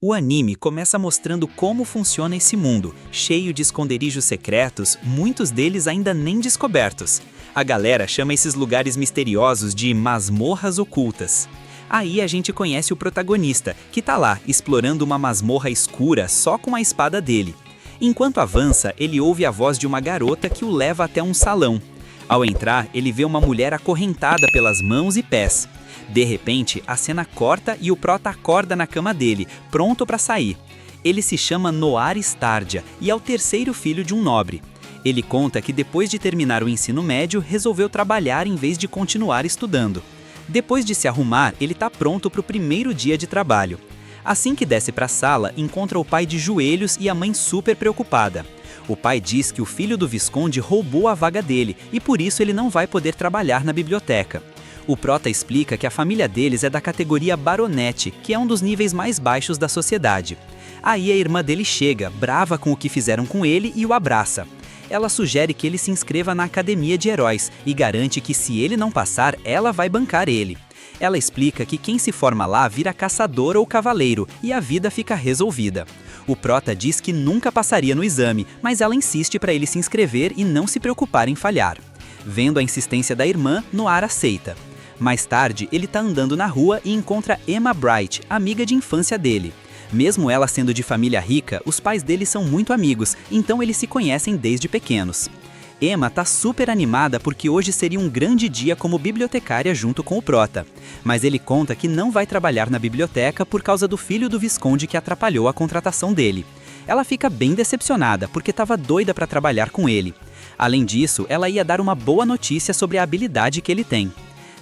O anime começa mostrando como funciona esse mundo, cheio de esconderijos secretos, muitos deles ainda nem descobertos. A galera chama esses lugares misteriosos de masmorras ocultas. Aí a gente conhece o protagonista, que tá lá, explorando uma masmorra escura só com a espada dele. Enquanto avança, ele ouve a voz de uma garota que o leva até um salão. Ao entrar, ele vê uma mulher acorrentada pelas mãos e pés. De repente, a cena corta e o prota acorda na cama dele, pronto para sair. Ele se chama Noir Stardia e é o terceiro filho de um nobre. Ele conta que depois de terminar o ensino médio, resolveu trabalhar em vez de continuar estudando. Depois de se arrumar, ele está pronto para o primeiro dia de trabalho. Assim que desce para a sala, encontra o pai de joelhos e a mãe super preocupada. O pai diz que o filho do Visconde roubou a vaga dele e por isso ele não vai poder trabalhar na biblioteca. O prota explica que a família deles é da categoria baronete, que é um dos níveis mais baixos da sociedade. Aí a irmã dele chega, brava com o que fizeram com ele, e o abraça. Ela sugere que ele se inscreva na Academia de Heróis e garante que se ele não passar, ela vai bancar ele. Ela explica que quem se forma lá vira caçador ou cavaleiro e a vida fica resolvida. O prota diz que nunca passaria no exame, mas ela insiste para ele se inscrever e não se preocupar em falhar. Vendo a insistência da irmã, Noir aceita. Mais tarde, ele está andando na rua e encontra Emma Bright, amiga de infância dele. Mesmo ela sendo de família rica, os pais dele são muito amigos, então eles se conhecem desde pequenos. Emma está super animada porque hoje seria um grande dia como bibliotecária junto com o prota. Mas ele conta que não vai trabalhar na biblioteca por causa do filho do Visconde que atrapalhou a contratação dele. Ela fica bem decepcionada porque estava doida para trabalhar com ele. Além disso, ela ia dar uma boa notícia sobre a habilidade que ele tem.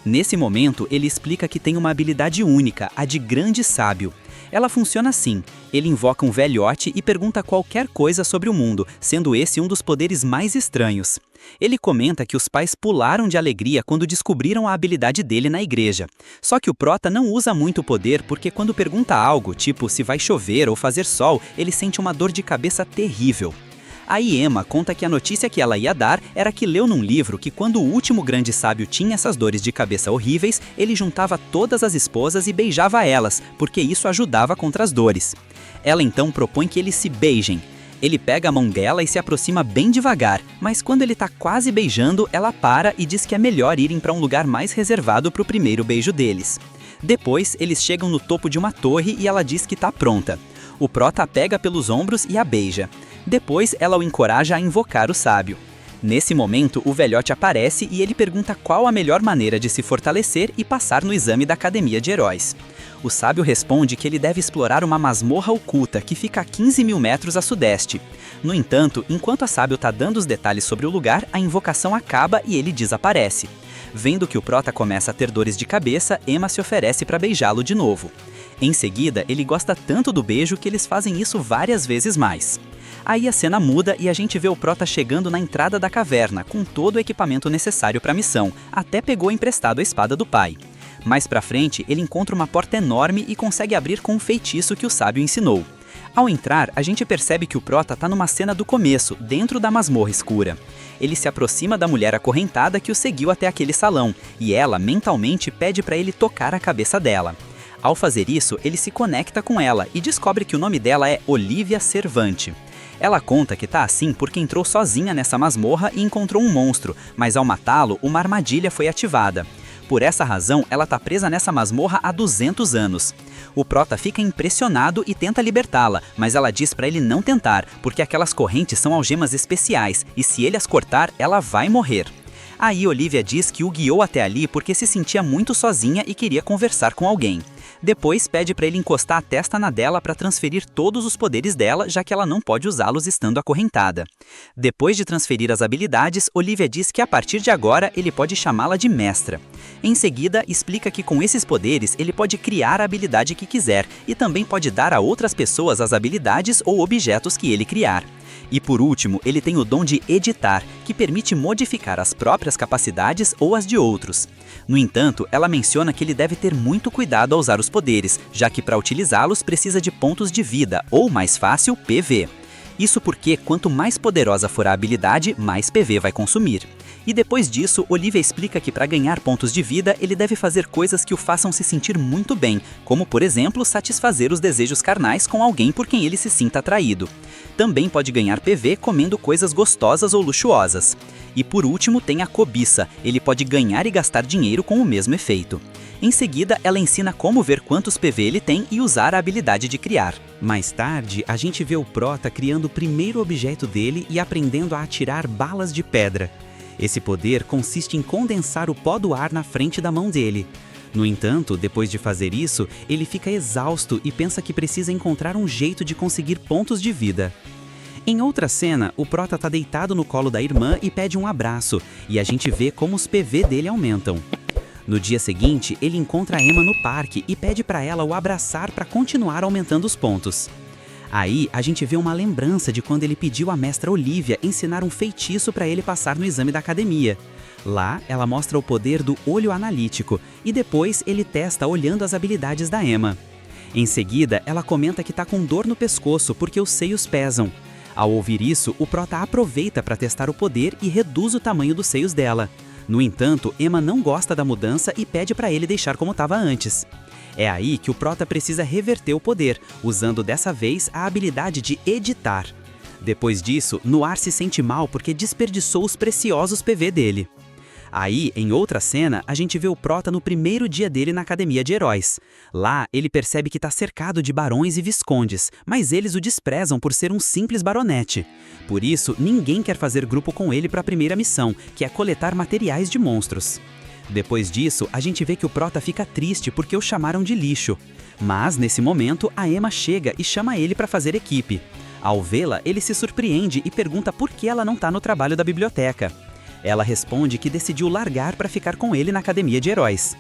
Nesse momento, ele explica que tem uma habilidade única, a de grande sábio. Ela funciona assim: ele invoca um velhote e pergunta qualquer coisa sobre o mundo, sendo esse um dos poderes mais estranhos. Ele comenta que os pais pularam de alegria quando descobriram a habilidade dele na igreja. Só que o prota não usa muito o poder porque quando pergunta algo, tipo se vai chover ou fazer sol, ele sente uma dor de cabeça terrível. Aí Emma conta que a notícia que ela ia dar era que leu num livro que quando o último grande sábio tinha essas dores de cabeça horríveis, ele juntava todas as esposas e beijava elas, porque isso ajudava contra as dores. Ela então propõe que eles se beijem. Ele pega a mão dela e se aproxima bem devagar, mas quando ele tá quase beijando, ela para e diz que é melhor irem para um lugar mais reservado para o primeiro beijo deles. Depois, eles chegam no topo de uma torre e ela diz que tá pronta. O prota a pega pelos ombros e a beija. Depois, ela o encoraja a invocar o sábio. Nesse momento, o velhote aparece e ele pergunta qual a melhor maneira de se fortalecer e passar no exame da Academia de Heróis. O sábio responde que ele deve explorar uma masmorra oculta que fica a 15.000 metros a sudeste. No entanto, enquanto a sábio está dando os detalhes sobre o lugar, a invocação acaba e ele desaparece. Vendo que o prota começa a ter dores de cabeça, Emma se oferece para beijá-lo de novo. Em seguida, ele gosta tanto do beijo que eles fazem isso várias vezes mais. Aí a cena muda e a gente vê o prota chegando na entrada da caverna, com todo o equipamento necessário para a missão, até pegou emprestado a espada do pai. Mais pra frente, ele encontra uma porta enorme e consegue abrir com um feitiço que o sábio ensinou. Ao entrar, a gente percebe que o prota tá numa cena do começo, dentro da masmorra escura. Ele se aproxima da mulher acorrentada que o seguiu até aquele salão, e ela mentalmente pede para ele tocar a cabeça dela. Ao fazer isso, ele se conecta com ela e descobre que o nome dela é Olivia Servante. Ela conta que tá assim porque entrou sozinha nessa masmorra e encontrou um monstro, mas ao matá-lo, uma armadilha foi ativada. Por essa razão, ela tá presa nessa masmorra há 200 anos. O prota fica impressionado e tenta libertá-la, mas ela diz pra ele não tentar, porque aquelas correntes são algemas especiais e se ele as cortar, ela vai morrer. Aí Olivia diz que o guiou até ali porque se sentia muito sozinha e queria conversar com alguém. Depois pede para ele encostar a testa na dela para transferir todos os poderes dela, já que ela não pode usá-los estando acorrentada. Depois de transferir as habilidades, Olivia diz que a partir de agora ele pode chamá-la de mestra. Em seguida, explica que com esses poderes ele pode criar a habilidade que quiser e também pode dar a outras pessoas as habilidades ou objetos que ele criar. E por último, ele tem o dom de editar, que permite modificar as próprias capacidades ou as de outros. No entanto, ela menciona que ele deve ter muito cuidado ao usar os poderes, já que para utilizá-los precisa de pontos de vida, ou mais fácil, PV. Isso porque quanto mais poderosa for a habilidade, mais PV vai consumir. E depois disso, Olivia explica que para ganhar pontos de vida, ele deve fazer coisas que o façam se sentir muito bem, como por exemplo, satisfazer os desejos carnais com alguém por quem ele se sinta atraído. Também pode ganhar PV comendo coisas gostosas ou luxuosas. E por último tem a cobiça, ele pode ganhar e gastar dinheiro com o mesmo efeito. Em seguida, ela ensina como ver quantos PV ele tem e usar a habilidade de criar. Mais tarde, a gente vê o Prota criando o primeiro objeto dele e aprendendo a atirar balas de pedra. Esse poder consiste em condensar o pó do ar na frente da mão dele. No entanto, depois de fazer isso, ele fica exausto e pensa que precisa encontrar um jeito de conseguir pontos de vida. Em outra cena, o Prota está deitado no colo da irmã e pede um abraço, e a gente vê como os PV dele aumentam. No dia seguinte, ele encontra a Emma no parque e pede para ela o abraçar para continuar aumentando os pontos. Aí, a gente vê uma lembrança de quando ele pediu à mestra Olivia ensinar um feitiço para ele passar no exame da academia. Lá, ela mostra o poder do olho analítico e depois ele testa olhando as habilidades da Emma. Em seguida, ela comenta que está com dor no pescoço porque os seios pesam. Ao ouvir isso, o Prota aproveita para testar o poder e reduz o tamanho dos seios dela. No entanto, Emma não gosta da mudança e pede para ele deixar como estava antes. É aí que o Prota precisa reverter o poder, usando dessa vez a habilidade de editar. Depois disso, Noir se sente mal porque desperdiçou os preciosos PV dele. Aí, em outra cena, a gente vê o Prota no primeiro dia dele na Academia de Heróis. Lá, ele percebe que está cercado de barões e viscondes, mas eles o desprezam por ser um simples baronete. Por isso, ninguém quer fazer grupo com ele para a primeira missão, que é coletar materiais de monstros. Depois disso, a gente vê que o Prota fica triste porque o chamaram de lixo. Mas, nesse momento, a Emma chega e chama ele para fazer equipe. Ao vê-la, ele se surpreende e pergunta por que ela não está no trabalho da biblioteca. Ela responde que decidiu largar para ficar com ele na Academia de Heróis.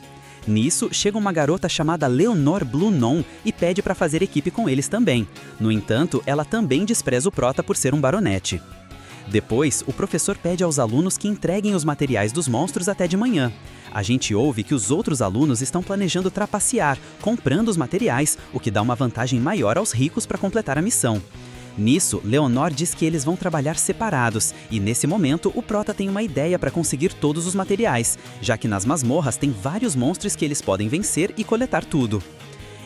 Nisso, chega uma garota chamada Leonor Blunon e pede para fazer equipe com eles também. No entanto, ela também despreza o Prota por ser um baronete. Depois, o professor pede aos alunos que entreguem os materiais dos monstros até de manhã. A gente ouve que os outros alunos estão planejando trapacear, comprando os materiais, o que dá uma vantagem maior aos ricos para completar a missão. Nisso, Leonor diz que eles vão trabalhar separados, e nesse momento o Prota tem uma ideia para conseguir todos os materiais, já que nas masmorras tem vários monstros que eles podem vencer e coletar tudo.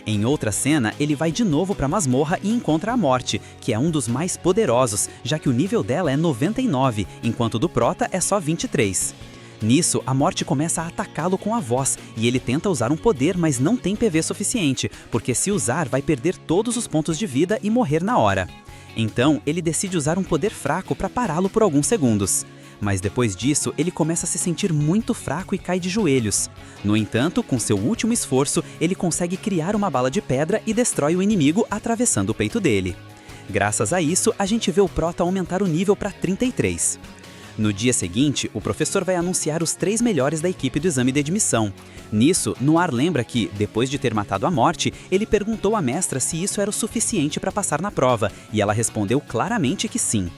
Em outra cena, ele vai de novo para a masmorra e encontra a Morte, que é um dos mais poderosos, já que o nível dela é 99, enquanto o do Prota é só 23. Nisso, a Morte começa a atacá-lo com a voz, e ele tenta usar um poder, mas não tem PV suficiente, porque se usar vai perder todos os pontos de vida e morrer na hora. Então, ele decide usar um poder fraco para pará-lo por alguns segundos. Mas depois disso, ele começa a se sentir muito fraco e cai de joelhos. No entanto, com seu último esforço, ele consegue criar uma bala de pedra e destrói o inimigo atravessando o peito dele. Graças a isso, a gente vê o Prota aumentar o nível para 33. No dia seguinte, o professor vai anunciar os 3 melhores da equipe do exame de admissão. Nisso, Noir lembra que, depois de ter matado a Morte, ele perguntou à mestra se isso era o suficiente para passar na prova, e ela respondeu claramente que sim.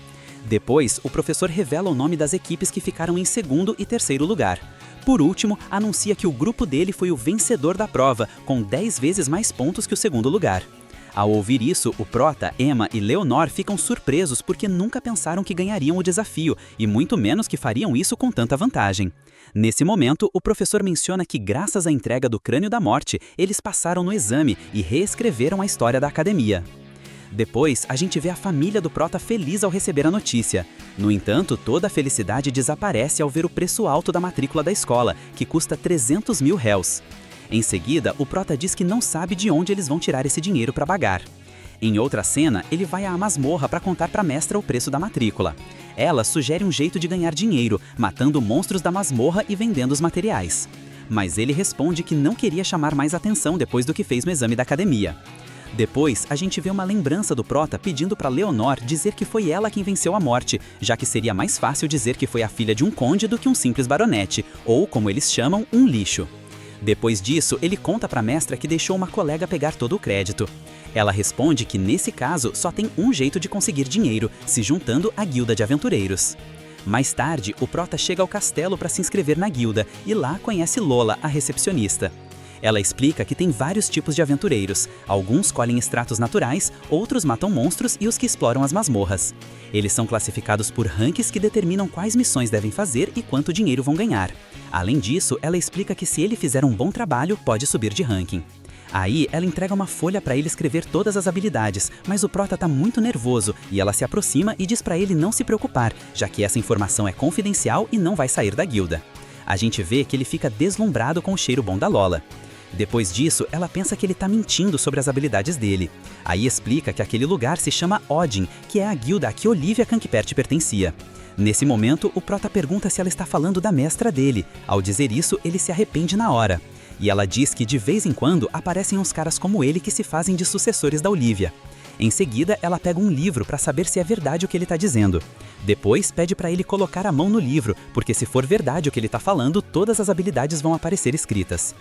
Depois, o professor revela o nome das equipes que ficaram em segundo e terceiro lugar. Por último, anuncia que o grupo dele foi o vencedor da prova, com 10 vezes mais pontos que o segundo lugar. Ao ouvir isso, o Prota, Emma e Leonor ficam surpresos porque nunca pensaram que ganhariam o desafio, e muito menos que fariam isso com tanta vantagem. Nesse momento, o professor menciona que graças à entrega do Crânio da Morte, eles passaram no exame e reescreveram a história da academia. Depois, a gente vê a família do Prota feliz ao receber a notícia. No entanto, toda a felicidade desaparece ao ver o preço alto da matrícula da escola, que custa 300 mil réus. Em seguida, o Prota diz que não sabe de onde eles vão tirar esse dinheiro para pagar. Em outra cena, ele vai à masmorra para contar para a mestra o preço da matrícula. Ela sugere um jeito de ganhar dinheiro, matando monstros da masmorra e vendendo os materiais. Mas ele responde que não queria chamar mais atenção depois do que fez no exame da academia. Depois, a gente vê uma lembrança do Prota pedindo para Leonor dizer que foi ela quem venceu a Morte, já que seria mais fácil dizer que foi a filha de um conde do que um simples baronete, ou, como eles chamam, um lixo. Depois disso, ele conta para a mestra que deixou uma colega pegar todo o crédito. Ela responde que, nesse caso, só tem um jeito de conseguir dinheiro, se juntando à guilda de aventureiros. Mais tarde, o Prota chega ao castelo para se inscrever na guilda e lá conhece Lola, a recepcionista. Ela explica que tem vários tipos de aventureiros. Alguns colhem extratos naturais, outros matam monstros e os que exploram as masmorras. Eles são classificados por rankings que determinam quais missões devem fazer e quanto dinheiro vão ganhar. Além disso, ela explica que se ele fizer um bom trabalho, pode subir de ranking. Aí, ela entrega uma folha para ele escrever todas as habilidades, mas o Prota tá muito nervoso e ela se aproxima e diz para ele não se preocupar, já que essa informação é confidencial e não vai sair da guilda. A gente vê que ele fica deslumbrado com o cheiro bom da Lola. Depois disso, ela pensa que ele tá mentindo sobre as habilidades dele. Aí explica que aquele lugar se chama Odin, que é a guilda a que Olivia Kankpert pertencia. Nesse momento, o Prota pergunta se ela está falando da mestra dele. Ao dizer isso, ele se arrepende na hora. E ela diz que de vez em quando aparecem uns caras como ele que se fazem de sucessores da Olivia. Em seguida, ela pega um livro para saber se é verdade o que ele está dizendo. Depois, pede para ele colocar a mão no livro, porque se for verdade o que ele está falando, todas as habilidades vão aparecer escritas.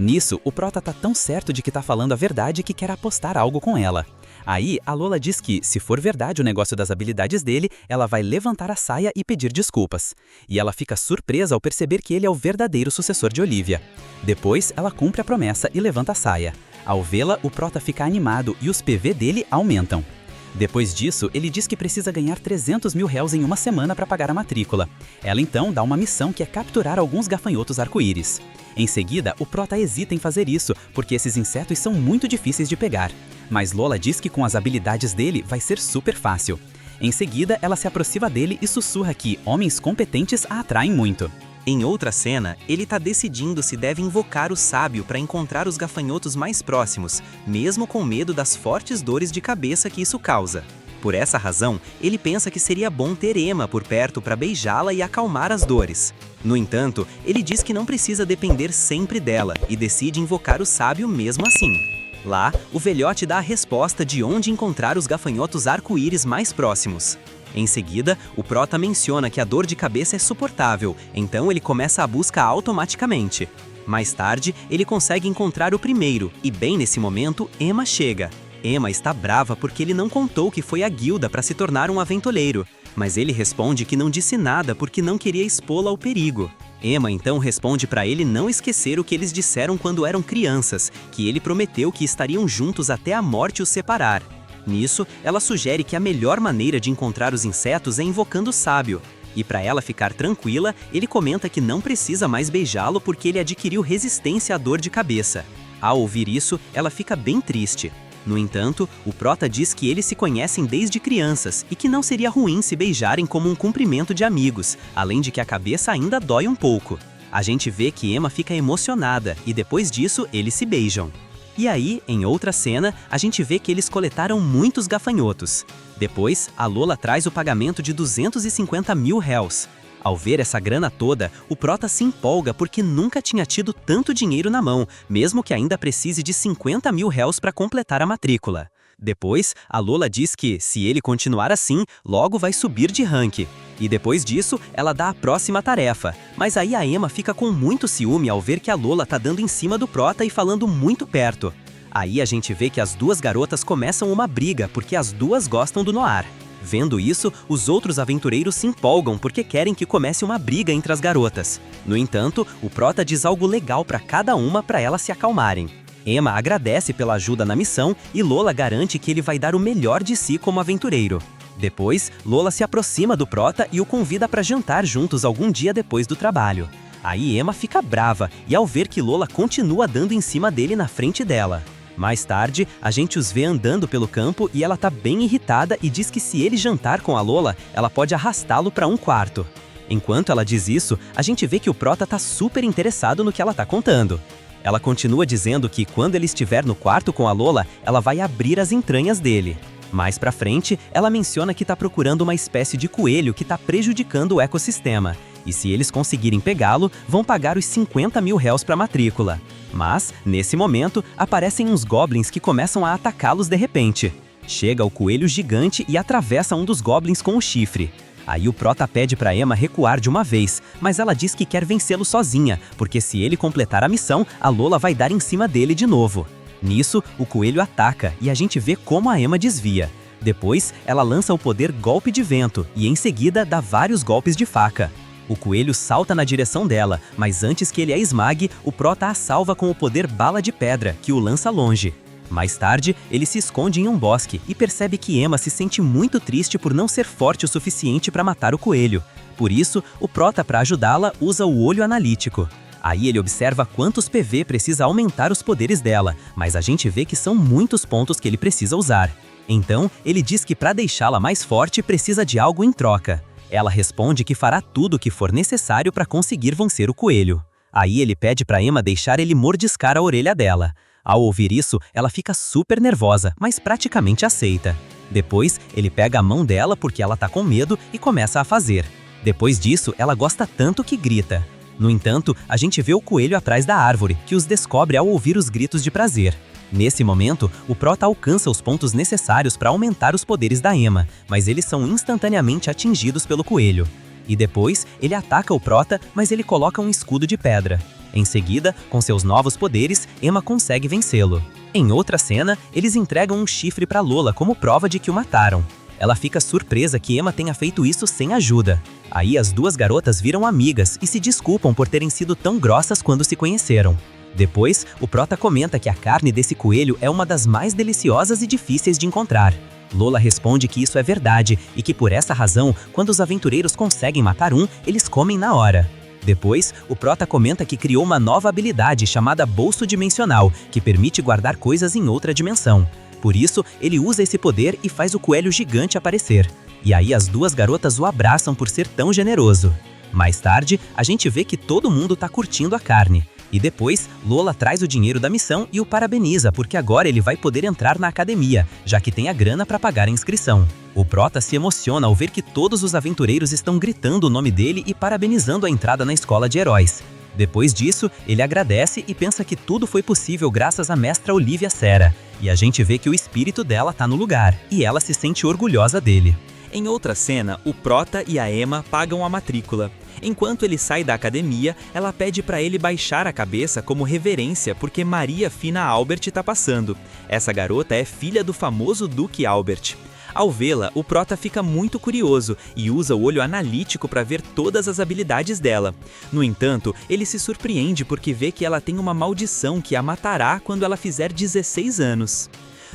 Nisso, o Prota tá tão certo de que tá falando a verdade que quer apostar algo com ela. Aí, a Lola diz que, se for verdade o negócio das habilidades dele, ela vai levantar a saia e pedir desculpas. E ela fica surpresa ao perceber que ele é o verdadeiro sucessor de Olivia. Depois, ela cumpre a promessa e levanta a saia. Ao vê-la, o Prota fica animado e os PV dele aumentam. Depois disso, ele diz que precisa ganhar 300 mil réus em uma semana para pagar a matrícula. Ela então dá uma missão que é capturar alguns gafanhotos arco-íris. Em seguida, o Prota hesita em fazer isso, porque esses insetos são muito difíceis de pegar. Mas Lola diz que com as habilidades dele vai ser super fácil. Em seguida, ela se aproxima dele e sussurra que homens competentes a atraem muito. Em outra cena, ele tá decidindo se deve invocar o sábio para encontrar os gafanhotos mais próximos, mesmo com medo das fortes dores de cabeça que isso causa. Por essa razão, ele pensa que seria bom ter Emma por perto para beijá-la e acalmar as dores. No entanto, ele diz que não precisa depender sempre dela e decide invocar o sábio mesmo assim. Lá, o velhote dá a resposta de onde encontrar os gafanhotos arco-íris mais próximos. Em seguida, o Prota menciona que a dor de cabeça é suportável, então ele começa a busca automaticamente. Mais tarde, ele consegue encontrar o primeiro, e bem nesse momento, Emma chega. Emma está brava porque ele não contou que foi à guilda para se tornar um aventureiro, mas ele responde que não disse nada porque não queria expô-la ao perigo. Emma então responde para ele não esquecer o que eles disseram quando eram crianças, que ele prometeu que estariam juntos até a morte os separar. Nisso, ela sugere que a melhor maneira de encontrar os insetos é invocando o sábio. E para ela ficar tranquila, ele comenta que não precisa mais beijá-lo porque ele adquiriu resistência à dor de cabeça. Ao ouvir isso, ela fica bem triste. No entanto, o Prota diz que eles se conhecem desde crianças e que não seria ruim se beijarem como um cumprimento de amigos, além de que a cabeça ainda dói um pouco. A gente vê que Emma fica emocionada e depois disso eles se beijam. E aí, em outra cena, a gente vê que eles coletaram muitos gafanhotos. Depois, a Lola traz o pagamento de 250 mil réus. Ao ver essa grana toda, o Prota se empolga porque nunca tinha tido tanto dinheiro na mão, mesmo que ainda precise de 50 mil réus para completar a matrícula. Depois, a Lola diz que, se ele continuar assim, logo vai subir de rank. E depois disso, ela dá a próxima tarefa. Mas aí a Emma fica com muito ciúme ao ver que a Lola tá dando em cima do Prota e falando muito perto. Aí a gente vê que as duas garotas começam uma briga porque as duas gostam do Noir. Vendo isso, os outros aventureiros se empolgam porque querem que comece uma briga entre as garotas. No entanto, o Prota diz algo legal para cada uma para elas se acalmarem. Emma agradece pela ajuda na missão e Lola garante que ele vai dar o melhor de si como aventureiro. Depois, Lola se aproxima do Prota e o convida para jantar juntos algum dia depois do trabalho. Aí Emma fica brava e ao ver que Lola continua dando em cima dele na frente dela. Mais tarde, a gente os vê andando pelo campo e ela tá bem irritada e diz que se ele jantar com a Lola, ela pode arrastá-lo para um quarto. Enquanto ela diz isso, a gente vê que o Prota tá super interessado no que ela tá contando. Ela continua dizendo que quando ele estiver no quarto com a Lola, ela vai abrir as entranhas dele. Mais pra frente, ela menciona que tá procurando uma espécie de coelho que tá prejudicando o ecossistema. E se eles conseguirem pegá-lo, vão pagar os 50 mil réus pra matrícula. Mas, nesse momento, aparecem uns goblins que começam a atacá-los de repente. Chega o coelho gigante e atravessa um dos goblins com o chifre. Aí o Prota pede pra Emma recuar de uma vez, mas ela diz que quer vencê-lo sozinha, porque se ele completar a missão, a Lola vai dar em cima dele de novo. Nisso, o coelho ataca e a gente vê como a Emma desvia. Depois, ela lança o poder Golpe de Vento e em seguida dá vários golpes de faca. O coelho salta na direção dela, mas antes que ele a esmague, o Prota a salva com o poder Bala de Pedra, que o lança longe. Mais tarde, ele se esconde em um bosque e percebe que Emma se sente muito triste por não ser forte o suficiente para matar o coelho. Por isso, o Prota, para ajudá-la, usa o olho analítico. Aí ele observa quantos PV precisa aumentar os poderes dela, mas a gente vê que são muitos pontos que ele precisa usar. Então, ele diz que para deixá-la mais forte precisa de algo em troca. Ela responde que fará tudo o que for necessário para conseguir vencer o coelho. Aí ele pede para Emma deixar ele mordiscar a orelha dela. Ao ouvir isso, ela fica super nervosa, mas praticamente aceita. Depois, ele pega a mão dela porque ela tá com medo e começa a fazer. Depois disso, ela gosta tanto que grita. No entanto, a gente vê o coelho atrás da árvore, que os descobre ao ouvir os gritos de prazer. Nesse momento, o Prota alcança os pontos necessários para aumentar os poderes da Emma, mas eles são instantaneamente atingidos pelo coelho. E depois, ele ataca o Prota, mas ele coloca um escudo de pedra. Em seguida, com seus novos poderes, Emma consegue vencê-lo. Em outra cena, eles entregam um chifre para Lola como prova de que o mataram. Ela fica surpresa que Emma tenha feito isso sem ajuda. Aí as duas garotas viram amigas e se desculpam por terem sido tão grossas quando se conheceram. Depois, o Prota comenta que a carne desse coelho é uma das mais deliciosas e difíceis de encontrar. Lola responde que isso é verdade e que por essa razão, quando os aventureiros conseguem matar um, eles comem na hora. Depois, o Prota comenta que criou uma nova habilidade chamada Bolso Dimensional, que permite guardar coisas em outra dimensão. Por isso, ele usa esse poder e faz o coelho gigante aparecer. E aí as duas garotas o abraçam por ser tão generoso. Mais tarde, a gente vê que todo mundo tá curtindo a carne. E depois, Lola traz o dinheiro da missão e o parabeniza porque agora ele vai poder entrar na academia, já que tem a grana para pagar a inscrição. O Prota se emociona ao ver que todos os aventureiros estão gritando o nome dele e parabenizando a entrada na escola de heróis. Depois disso, ele agradece e pensa que tudo foi possível graças à mestra Olivia Serra. E a gente vê que o espírito dela tá no lugar, e ela se sente orgulhosa dele. Em outra cena, o Prota e a Emma pagam a matrícula. Enquanto ele sai da academia, ela pede para ele baixar a cabeça como reverência porque Maria Fina Albert tá passando. Essa garota é filha do famoso Duque Albert. Ao vê-la, o Prota fica muito curioso e usa o olho analítico para ver todas as habilidades dela. No entanto, ele se surpreende porque vê que ela tem uma maldição que a matará quando ela fizer 16 anos.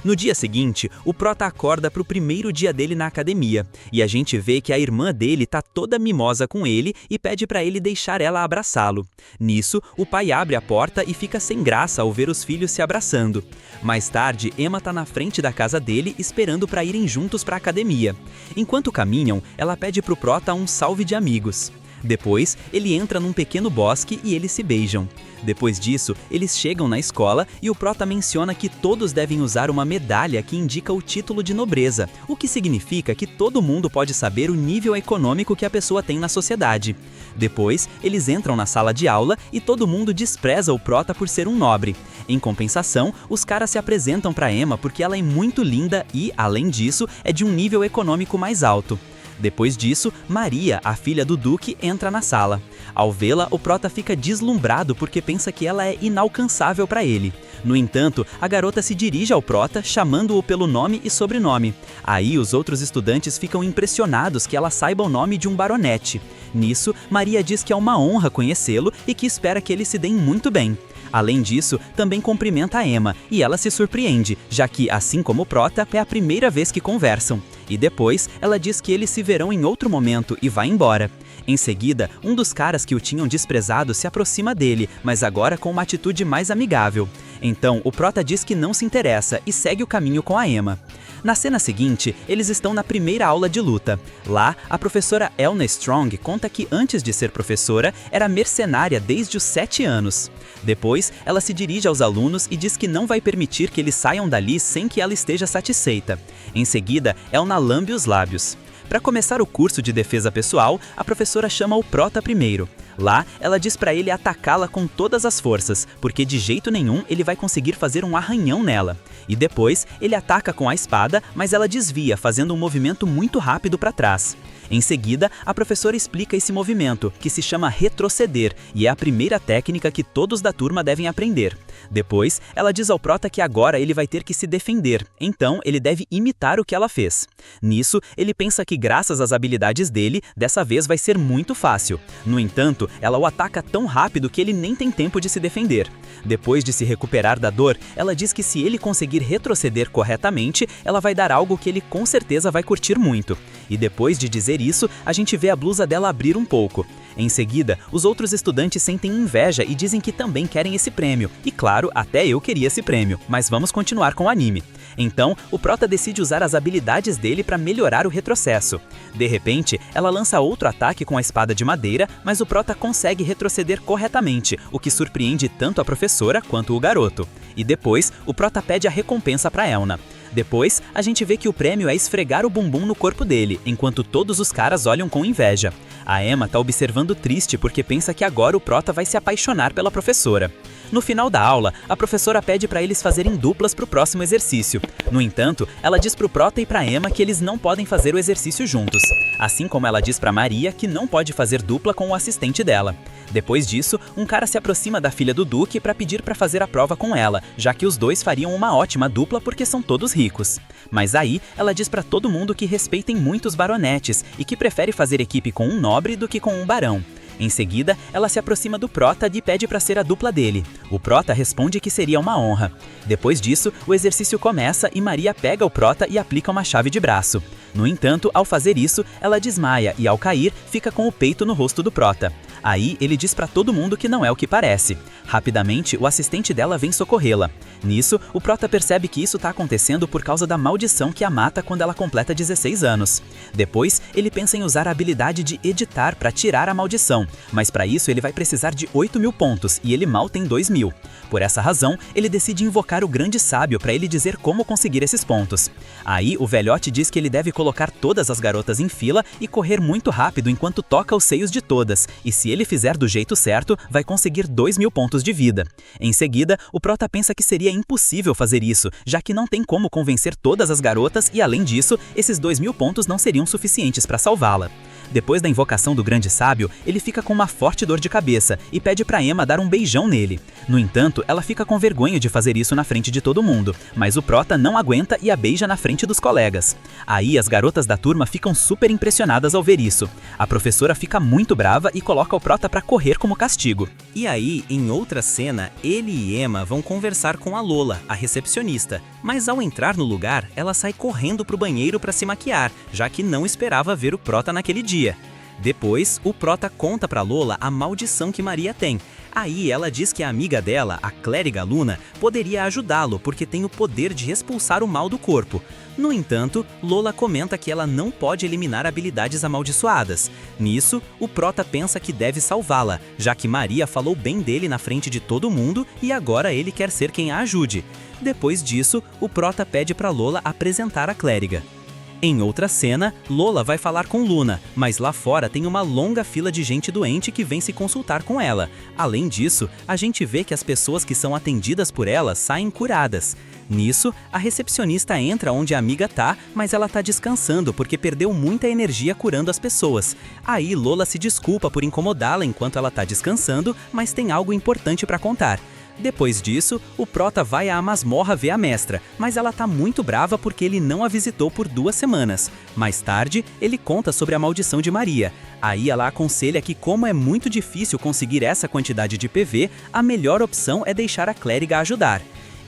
No dia seguinte, o Prota acorda para o primeiro dia dele na academia, e a gente vê que a irmã dele tá toda mimosa com ele e pede para ele deixar ela abraçá-lo. Nisso, o pai abre a porta e fica sem graça ao ver os filhos se abraçando. Mais tarde, Emma tá na frente da casa dele esperando para irem juntos para a academia. Enquanto caminham, ela pede pro Prota um salve de amigos. Depois, ele entra num pequeno bosque e eles se beijam. Depois disso, eles chegam na escola e o Prota menciona que todos devem usar uma medalha que indica o título de nobreza, o que significa que todo mundo pode saber o nível econômico que a pessoa tem na sociedade. Depois, eles entram na sala de aula e todo mundo despreza o Prota por ser um nobre. Em compensação, os caras se apresentam para Emma porque ela é muito linda e, além disso, é de um nível econômico mais alto. Depois disso, Maria, a filha do Duque, entra na sala. Ao vê-la, o Prota fica deslumbrado porque pensa que ela é inalcançável para ele. No entanto, a garota se dirige ao Prota, chamando-o pelo nome e sobrenome. Aí os outros estudantes ficam impressionados que ela saiba o nome de um baronete. Nisso, Maria diz que é uma honra conhecê-lo e que espera que eles se deem muito bem. Além disso, também cumprimenta a Emma, e ela se surpreende, já que, assim como o Prota, é a primeira vez que conversam. E depois, ela diz que eles se verão em outro momento e vai embora. Em seguida, um dos caras que o tinham desprezado se aproxima dele, mas agora com uma atitude mais amigável. Então, o Prota diz que não se interessa e segue o caminho com a Emma. Na cena seguinte, eles estão na primeira aula de luta. Lá, a professora Elna Strong conta que antes de ser professora, era mercenária desde os 7 anos. Depois, ela se dirige aos alunos e diz que não vai permitir que eles saiam dali sem que ela esteja satisfeita. Em seguida, Elna lambe os lábios. Para começar o curso de defesa pessoal, a professora chama o Prota primeiro. Lá, ela diz pra ele atacá-la com todas as forças, porque de jeito nenhum ele vai conseguir fazer um arranhão nela. E depois, ele ataca com a espada, mas ela desvia, fazendo um movimento muito rápido para trás. Em seguida, a professora explica esse movimento, que se chama retroceder, e é a primeira técnica que todos da turma devem aprender. Depois, ela diz ao Prota que agora ele vai ter que se defender, então ele deve imitar o que ela fez. Nisso, ele pensa que graças às habilidades dele, dessa vez vai ser muito fácil. No entanto, ela o ataca tão rápido que ele nem tem tempo de se defender. Depois de se recuperar da dor, ela diz que se ele conseguir retroceder corretamente, ela vai dar algo que ele com certeza vai curtir muito. E depois de dizer isso, a gente vê a blusa dela abrir um pouco. Em seguida, os outros estudantes sentem inveja e dizem que também querem esse prêmio. E claro, até eu queria esse prêmio, mas vamos continuar com o anime. Então, o Prota decide usar as habilidades dele para melhorar o retrocesso. De repente, ela lança outro ataque com a espada de madeira, mas o Prota consegue retroceder corretamente, o que surpreende tanto a professora quanto o garoto. E depois, o Prota pede a recompensa para Elna. Depois, a gente vê que o prêmio é esfregar o bumbum no corpo dele, enquanto todos os caras olham com inveja. A Emma tá observando triste porque pensa que agora o Prota vai se apaixonar pela professora. No final da aula, a professora pede para eles fazerem duplas para o próximo exercício. No entanto, ela diz pro Prota e pra Emma que eles não podem fazer o exercício juntos. Assim como ela diz pra Maria que não pode fazer dupla com o assistente dela. Depois disso, um cara se aproxima da filha do Duque para pedir para fazer a prova com ela, já que os dois fariam uma ótima dupla porque são todos ricos. Mas aí, ela diz para todo mundo que respeitem muito os baronetes e que prefere fazer equipe com um nobre do que com um barão. Em seguida, ela se aproxima do Prota e pede para ser a dupla dele. O Prota responde que seria uma honra. Depois disso, o exercício começa e Maria pega o Prota e aplica uma chave de braço. No entanto, ao fazer isso, ela desmaia e, ao cair, fica com o peito no rosto do Prota. Aí, ele diz pra todo mundo que não é o que parece. Rapidamente, o assistente dela vem socorrê-la. Nisso, o Prota percebe que isso tá acontecendo por causa da maldição que a mata quando ela completa 16 anos. Depois, ele pensa em usar a habilidade de editar para tirar a maldição, mas para isso ele vai precisar de 8.000 pontos e ele mal tem 2.000. Por essa razão, ele decide invocar o grande sábio para ele dizer como conseguir esses pontos. Aí, o velhote diz que ele deve colocar todas as garotas em fila e correr muito rápido enquanto toca os seios de todas, e se ele fizer do jeito certo, vai conseguir 2.000 pontos de vida. Em seguida, o Prota pensa que seria impossível fazer isso, já que não tem como convencer todas as garotas e, além disso, esses 2.000 pontos não seriam suficientes para salvá-la. Depois da invocação do grande sábio, ele fica com uma forte dor de cabeça e pede pra Emma dar um beijão nele. No entanto, ela fica com vergonha de fazer isso na frente de todo mundo, mas o Prota não aguenta e a beija na frente dos colegas. Aí as garotas da turma ficam super impressionadas ao ver isso. A professora fica muito brava e coloca o Prota pra correr como castigo. E aí, em outra cena, ele e Emma vão conversar com a Lola, a recepcionista, mas ao entrar no lugar, ela sai correndo pro banheiro pra se maquiar, já que não esperava ver o Prota naquele dia. Depois, o Prota conta pra Lola a maldição que Maria tem. Aí ela diz que a amiga dela, a clériga Luna, poderia ajudá-lo porque tem o poder de expulsar o mal do corpo. No entanto, Lola comenta que ela não pode eliminar habilidades amaldiçoadas. Nisso, o Prota pensa que deve salvá-la, já que Maria falou bem dele na frente de todo mundo e agora ele quer ser quem a ajude. Depois disso, o Prota pede pra Lola apresentar a clériga. Em outra cena, Lola vai falar com Luna, mas lá fora tem uma longa fila de gente doente que vem se consultar com ela. Além disso, a gente vê que as pessoas que são atendidas por ela saem curadas. Nisso, a recepcionista entra onde a amiga tá, mas ela tá descansando porque perdeu muita energia curando as pessoas. Aí Lola se desculpa por incomodá-la enquanto ela tá descansando, mas tem algo importante para contar. Depois disso, o Prota vai à masmorra ver a mestra, mas ela tá muito brava porque ele não a visitou por 2 semanas. Mais tarde, ele conta sobre a maldição de Maria. Aí ela aconselha que, como é muito difícil conseguir essa quantidade de PV, a melhor opção é deixar a clériga ajudar.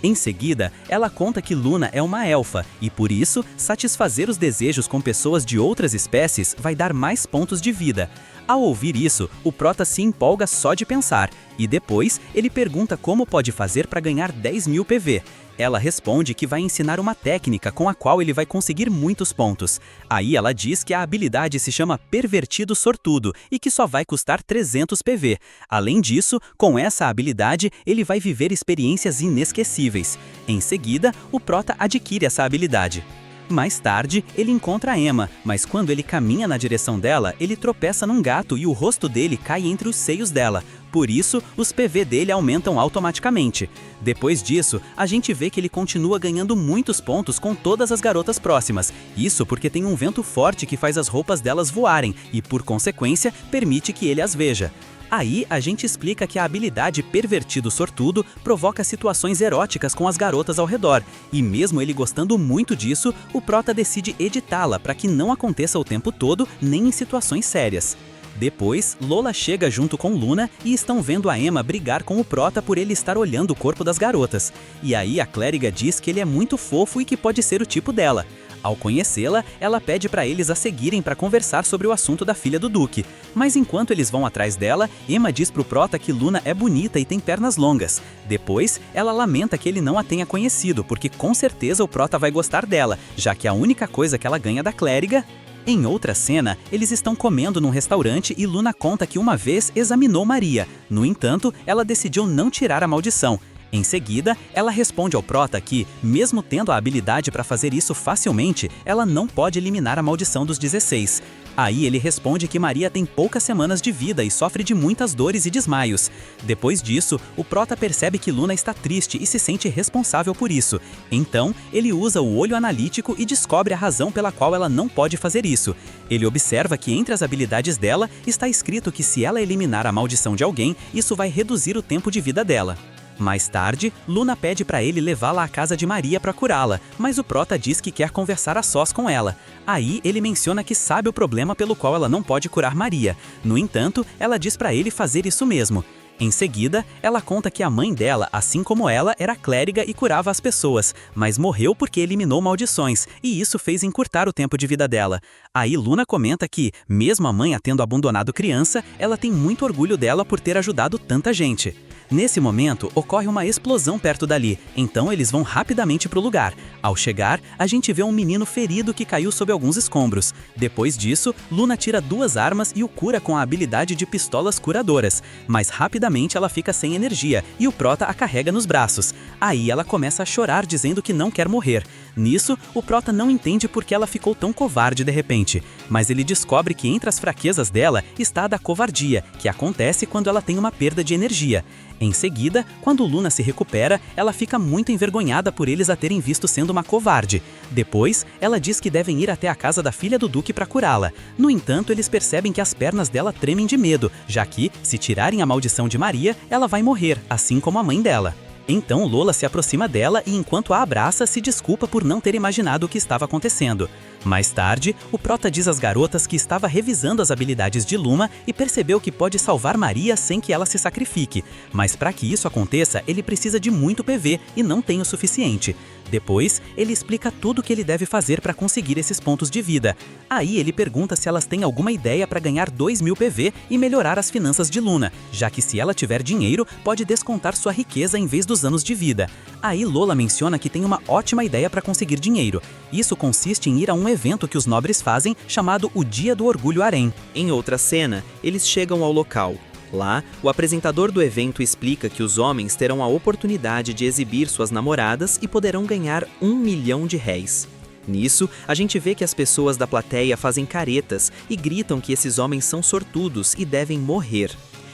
Em seguida, ela conta que Luna é uma elfa e, por isso, satisfazer os desejos com pessoas de outras espécies vai dar mais pontos de vida. Ao ouvir isso, o Prota se empolga só de pensar, e depois ele pergunta como pode fazer para ganhar 10.000 PV. Ela responde que vai ensinar uma técnica com a qual ele vai conseguir muitos pontos. Aí ela diz que a habilidade se chama Pervertido Sortudo e que só vai custar 300 PV. Além disso, com essa habilidade, ele vai viver experiências inesquecíveis. Em seguida, o Prota adquire essa habilidade. Mais tarde, ele encontra a Emma, mas quando ele caminha na direção dela, ele tropeça num gato e o rosto dele cai entre os seios dela. Por isso, os PV dele aumentam automaticamente. Depois disso, a gente vê que ele continua ganhando muitos pontos com todas as garotas próximas. Isso porque tem um vento forte que faz as roupas delas voarem e, por consequência, permite que ele as veja. Aí, a gente explica que a habilidade Pervertido Sortudo provoca situações eróticas com as garotas ao redor, e mesmo ele gostando muito disso, o prota decide editá-la para que não aconteça o tempo todo, nem em situações sérias. Depois, Lola chega junto com Luna e estão vendo a Emma brigar com o prota por ele estar olhando o corpo das garotas. E aí a clériga diz que ele é muito fofo e que pode ser o tipo dela. Ao conhecê-la, ela pede para eles a seguirem para conversar sobre o assunto da filha do Duque. Mas enquanto eles vão atrás dela, Emma diz pro prota que Luna é bonita e tem pernas longas. Depois, ela lamenta que ele não a tenha conhecido, porque com certeza o prota vai gostar dela, já que a única coisa que ela ganha da clériga... Em outra cena, eles estão comendo num restaurante e Luna conta que uma vez examinou Maria. No entanto, ela decidiu não tirar a maldição. Em seguida, ela responde ao prota que, mesmo tendo a habilidade para fazer isso facilmente, ela não pode eliminar a maldição dos 16. Aí ele responde que Maria tem poucas semanas de vida e sofre de muitas dores e desmaios. Depois disso, o prota percebe que Luna está triste e se sente responsável por isso. Então, ele usa o olho analítico e descobre a razão pela qual ela não pode fazer isso. Ele observa que entre as habilidades dela está escrito que se ela eliminar a maldição de alguém, isso vai reduzir o tempo de vida dela. Mais tarde, Luna pede para ele levá-la à casa de Maria para curá-la, mas o prota diz que quer conversar a sós com ela. Aí ele menciona que sabe o problema pelo qual ela não pode curar Maria. No entanto, ela diz para ele fazer isso mesmo. Em seguida, ela conta que a mãe dela, assim como ela, era clériga e curava as pessoas, mas morreu porque eliminou maldições, e isso fez encurtar o tempo de vida dela. Aí Luna comenta que, mesmo a mãe a tendo abandonado criança, ela tem muito orgulho dela por ter ajudado tanta gente. Nesse momento, ocorre uma explosão perto dali, então eles vão rapidamente para o lugar. Ao chegar, a gente vê um menino ferido que caiu sob alguns escombros. Depois disso, Luna tira 2 armas e o cura com a habilidade de pistolas curadoras, mas rapidamente ela fica sem energia e o prota a carrega nos braços. Aí ela começa a chorar dizendo que não quer morrer. Nisso, o prota não entende por que ela ficou tão covarde de repente, mas ele descobre que entre as fraquezas dela está a da covardia, que acontece quando ela tem uma perda de energia. Em seguida, quando Luna se recupera, ela fica muito envergonhada por eles a terem visto sendo uma covarde. Depois, ela diz que devem ir até a casa da filha do Duque para curá-la. No entanto, eles percebem que as pernas dela tremem de medo, já que, se tirarem a maldição de Maria, ela vai morrer, assim como a mãe dela. Então Lola se aproxima dela e enquanto a abraça, se desculpa por não ter imaginado o que estava acontecendo. Mais tarde, o prota diz às garotas que estava revisando as habilidades de Luma e percebeu que pode salvar Maria sem que ela se sacrifique. Mas para que isso aconteça, ele precisa de muito PV e não tem o suficiente. Depois, ele explica tudo o que ele deve fazer para conseguir esses pontos de vida. Aí ele pergunta se elas têm alguma ideia para ganhar 2.000 PV e melhorar as finanças de Luna, já que se ela tiver dinheiro, pode descontar sua riqueza em vez dos anos de vida. Aí Lola menciona que tem uma ótima ideia para conseguir dinheiro. Isso consiste em ir a um evento que os nobres fazem, chamado o Dia do Orgulho Harém. Em outra cena, eles chegam ao local. Lá, o apresentador do evento explica que os homens terão a oportunidade de exibir suas namoradas e poderão ganhar 1 milhão de réis. Nisso, a gente vê que as pessoas da plateia fazem caretas e gritam que esses homens são sortudos e devem morrer.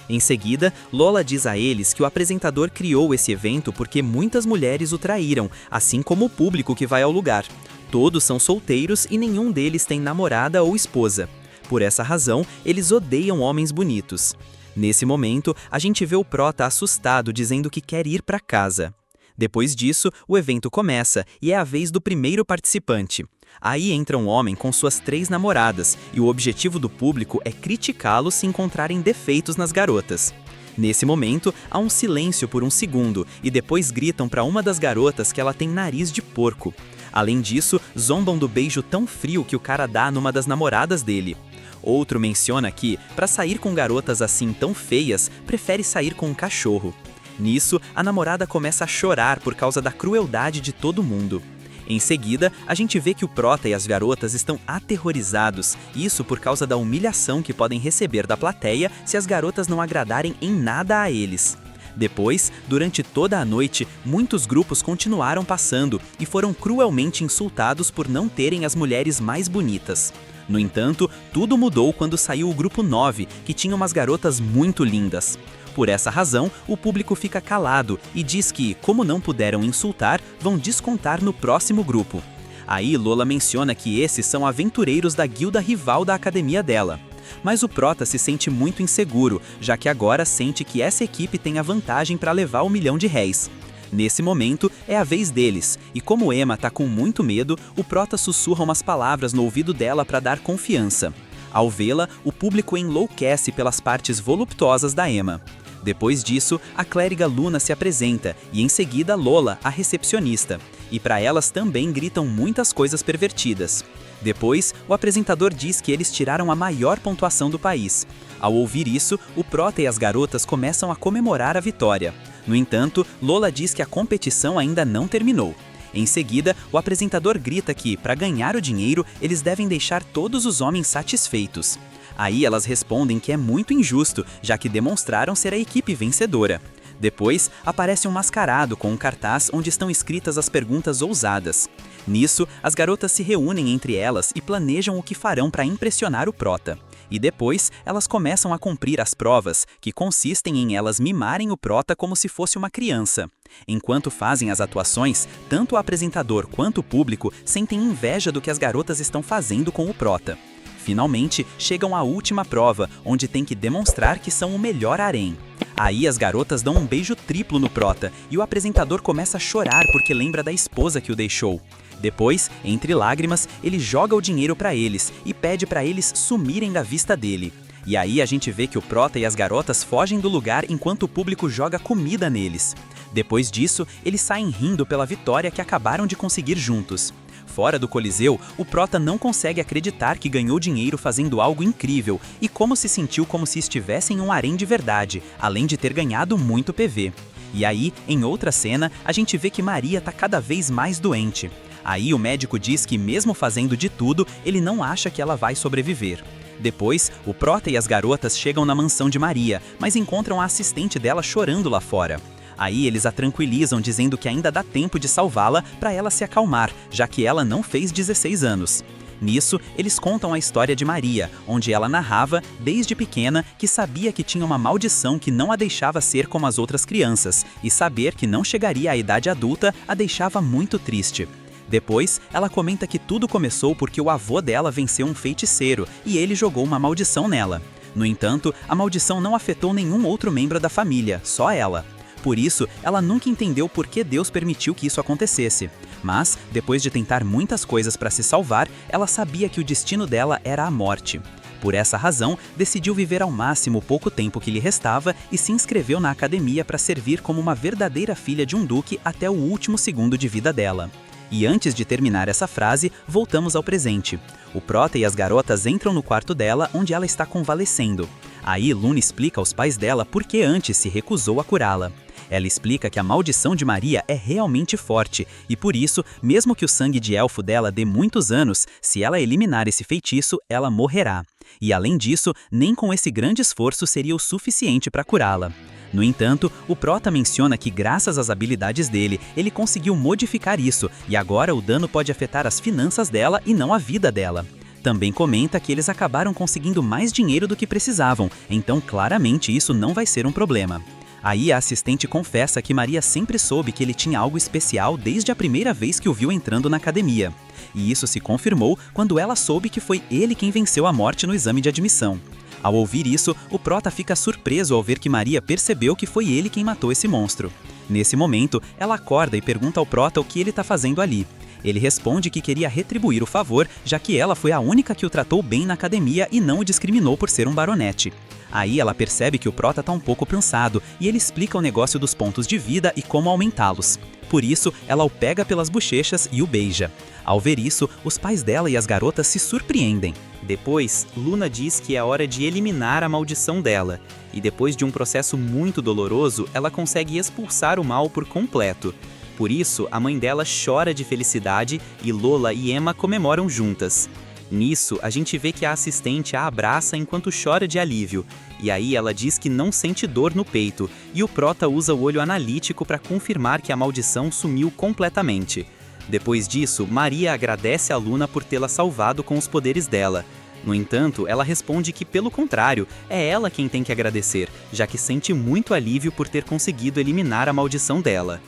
Em seguida, Lola diz a eles que o apresentador criou esse evento porque muitas mulheres o traíram, assim como o público que vai ao lugar. Todos são solteiros e nenhum deles tem namorada ou esposa. Por essa razão, eles odeiam homens bonitos. Nesse momento, a gente vê o prota assustado dizendo que quer ir para casa. Depois disso, o evento começa e é a vez do primeiro participante. Aí entra um homem com suas 3 namoradas e o objetivo do público é criticá-los se encontrarem defeitos nas garotas. Nesse momento, há um silêncio por um segundo e depois gritam para uma das garotas que ela tem nariz de porco. Além disso, zombam do beijo tão frio que o cara dá numa das namoradas dele. Outro menciona que, para sair com garotas assim tão feias, prefere sair com um cachorro. Nisso, a namorada começa a chorar por causa da crueldade de todo mundo. Em seguida, a gente vê que o prota e as garotas estão aterrorizados, isso por causa da humilhação que podem receber da plateia se as garotas não agradarem em nada a eles. Depois, durante toda a noite, muitos grupos continuaram passando e foram cruelmente insultados por não terem as mulheres mais bonitas. No entanto, tudo mudou quando saiu o grupo 9, que tinha umas garotas muito lindas. Por essa razão, o público fica calado e diz que, como não puderam insultar, vão descontar no próximo grupo. Aí Lola menciona que esses são aventureiros da guilda rival da academia dela. Mas o Prota se sente muito inseguro, já que agora sente que essa equipe tem a vantagem para levar o R$1.000.000. Nesse momento, é a vez deles, e como Emma tá com muito medo, o Prota sussurra umas palavras no ouvido dela para dar confiança. Ao vê-la, o público enlouquece pelas partes voluptuosas da Emma. Depois disso, a clériga Luna se apresenta, e em seguida Lola, a recepcionista. E para elas também gritam muitas coisas pervertidas. Depois, o apresentador diz que eles tiraram a maior pontuação do país. Ao ouvir isso, o Prota e as garotas começam a comemorar a vitória. No entanto, Lola diz que a competição ainda não terminou. Em seguida, o apresentador grita que, para ganhar o dinheiro, eles devem deixar todos os homens satisfeitos. Aí elas respondem que é muito injusto, já que demonstraram ser a equipe vencedora. Depois, aparece um mascarado com um cartaz onde estão escritas as perguntas ousadas. Nisso, as garotas se reúnem entre elas e planejam o que farão para impressionar o Prota. E depois, elas começam a cumprir as provas, que consistem em elas mimarem o Prota como se fosse uma criança. Enquanto fazem as atuações, tanto o apresentador quanto o público sentem inveja do que as garotas estão fazendo com o Prota. Finalmente, chegam à última prova, onde tem que demonstrar que são o melhor harém. Aí as garotas dão um beijo triplo no Prota, e o apresentador começa a chorar porque lembra da esposa que o deixou. Depois, entre lágrimas, ele joga o dinheiro para eles e pede para eles sumirem da vista dele. E aí a gente vê que o Prota e as garotas fogem do lugar enquanto o público joga comida neles. Depois disso, eles saem rindo pela vitória que acabaram de conseguir juntos. Fora do Coliseu, o Prota não consegue acreditar que ganhou dinheiro fazendo algo incrível e como se sentiu como se estivesse em um harém de verdade, além de ter ganhado muito PV. E aí, em outra cena, a gente vê que Maria tá cada vez mais doente. Aí o médico diz que mesmo fazendo de tudo, ele não acha que ela vai sobreviver. Depois, o Prota e as garotas chegam na mansão de Maria, mas encontram a assistente dela chorando lá fora. Aí eles a tranquilizam dizendo que ainda dá tempo de salvá-la para ela se acalmar, já que ela não fez 16 anos. Nisso, eles contam a história de Maria, onde ela narrava, desde pequena, que sabia que tinha uma maldição que não a deixava ser como as outras crianças, e saber que não chegaria à idade adulta a deixava muito triste. Depois, ela comenta que tudo começou porque o avô dela venceu um feiticeiro e ele jogou uma maldição nela. No entanto, a maldição não afetou nenhum outro membro da família, só ela. Por isso, ela nunca entendeu por que Deus permitiu que isso acontecesse. Mas, depois de tentar muitas coisas para se salvar, ela sabia que o destino dela era a morte. Por essa razão, decidiu viver ao máximo o pouco tempo que lhe restava e se inscreveu na academia para servir como uma verdadeira filha de um duque até o último segundo de vida dela. E antes de terminar essa frase, voltamos ao presente. O Prota e as garotas entram no quarto dela, onde ela está convalescendo. Aí Luna explica aos pais dela por que antes se recusou a curá-la. Ela explica que a maldição de Maria é realmente forte, e por isso, mesmo que o sangue de elfo dela dê muitos anos, se ela eliminar esse feitiço, ela morrerá. E além disso, nem com esse grande esforço seria o suficiente para curá-la. No entanto, o Prota menciona que graças às habilidades dele, ele conseguiu modificar isso, e agora o dano pode afetar as finanças dela e não a vida dela. Também comenta que eles acabaram conseguindo mais dinheiro do que precisavam, então claramente isso não vai ser um problema. Aí a assistente confessa que Maria sempre soube que ele tinha algo especial desde a primeira vez que o viu entrando na academia. E isso se confirmou quando ela soube que foi ele quem venceu a morte no exame de admissão. Ao ouvir isso, o Prota fica surpreso ao ver que Maria percebeu que foi ele quem matou esse monstro. Nesse momento, ela acorda e pergunta ao Prota o que ele está fazendo ali. Ele responde que queria retribuir o favor, já que ela foi a única que o tratou bem na academia e não o discriminou por ser um baronete. Aí ela percebe que o Prota está um pouco cansado e ele explica o negócio dos pontos de vida e como aumentá-los. Por isso, ela o pega pelas bochechas e o beija. Ao ver isso, os pais dela e as garotas se surpreendem. Depois, Luna diz que é hora de eliminar a maldição dela, e depois de um processo muito doloroso, ela consegue expulsar o mal por completo. Por isso, a mãe dela chora de felicidade e Lola e Emma comemoram juntas. Nisso, a gente vê que a assistente a abraça enquanto chora de alívio, e aí ela diz que não sente dor no peito, e o Prota usa o olho analítico para confirmar que a maldição sumiu completamente. Depois disso, Maria agradece a Luna por tê-la salvado com os poderes dela. No entanto, ela responde que, pelo contrário, é ela quem tem que agradecer, já que sente muito alívio por ter conseguido eliminar a maldição dela.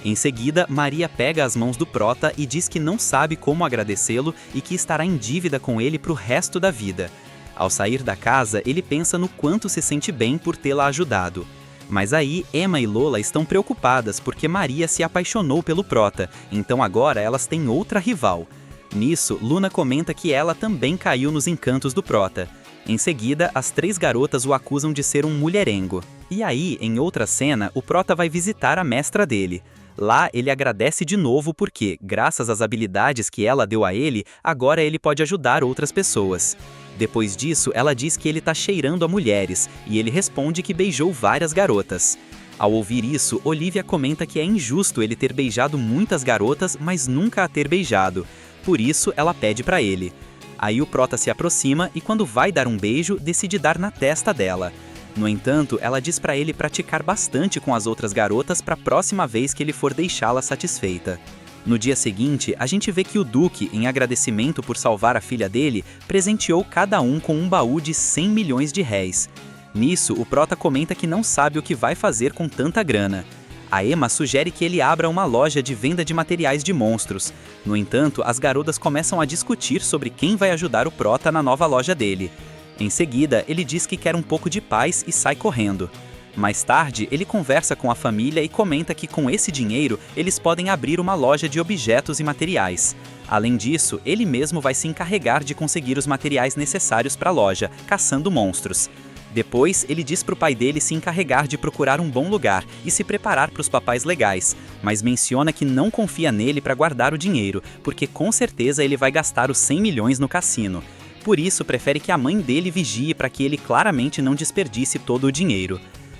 Em seguida, Maria pega as mãos do Prota e diz que não sabe como agradecê-lo e que estará em dívida com ele pro resto da vida. Ao sair da casa, ele pensa no quanto se sente bem por tê-la ajudado. Mas aí, Emma e Lola estão preocupadas porque Maria se apaixonou pelo Prota, então agora elas têm outra rival. Nisso, Luna comenta que ela também caiu nos encantos do Prota. Em seguida, as 3 garotas o acusam de ser um mulherengo. E aí, em outra cena, o Prota vai visitar a mestra dele. Lá, ele agradece de novo porque, graças às habilidades que ela deu a ele, agora ele pode ajudar outras pessoas. Depois disso, ela diz que ele tá cheirando a mulheres, e ele responde que beijou várias garotas. Ao ouvir isso, Olivia comenta que é injusto ele ter beijado muitas garotas, mas nunca a ter beijado. Por isso, ela pede pra ele. Aí o Prota se aproxima e quando vai dar um beijo, decide dar na testa dela. No entanto, ela diz pra ele praticar bastante com as outras garotas para a próxima vez que ele for deixá-la satisfeita. No dia seguinte, a gente vê que o Duque, em agradecimento por salvar a filha dele, presenteou cada um com um baú de 100 milhões de réis. Nisso, o Prota comenta que não sabe o que vai fazer com tanta grana. A Emma sugere que ele abra uma loja de venda de materiais de monstros. No entanto, as garotas começam a discutir sobre quem vai ajudar o Prota na nova loja dele. Em seguida, ele diz que quer um pouco de paz e sai correndo. Mais tarde, ele conversa com a família e comenta que com esse dinheiro, eles podem abrir uma loja de objetos e materiais. Além disso, ele mesmo vai se encarregar de conseguir os materiais necessários para a loja, caçando monstros. Depois, ele diz para o pai dele se encarregar de procurar um bom lugar e se preparar para os papais legais, mas menciona que não confia nele para guardar o dinheiro, porque com certeza ele vai gastar os 100 milhões no cassino. Por isso, prefere que a mãe dele vigie para que ele claramente não desperdice todo o dinheiro.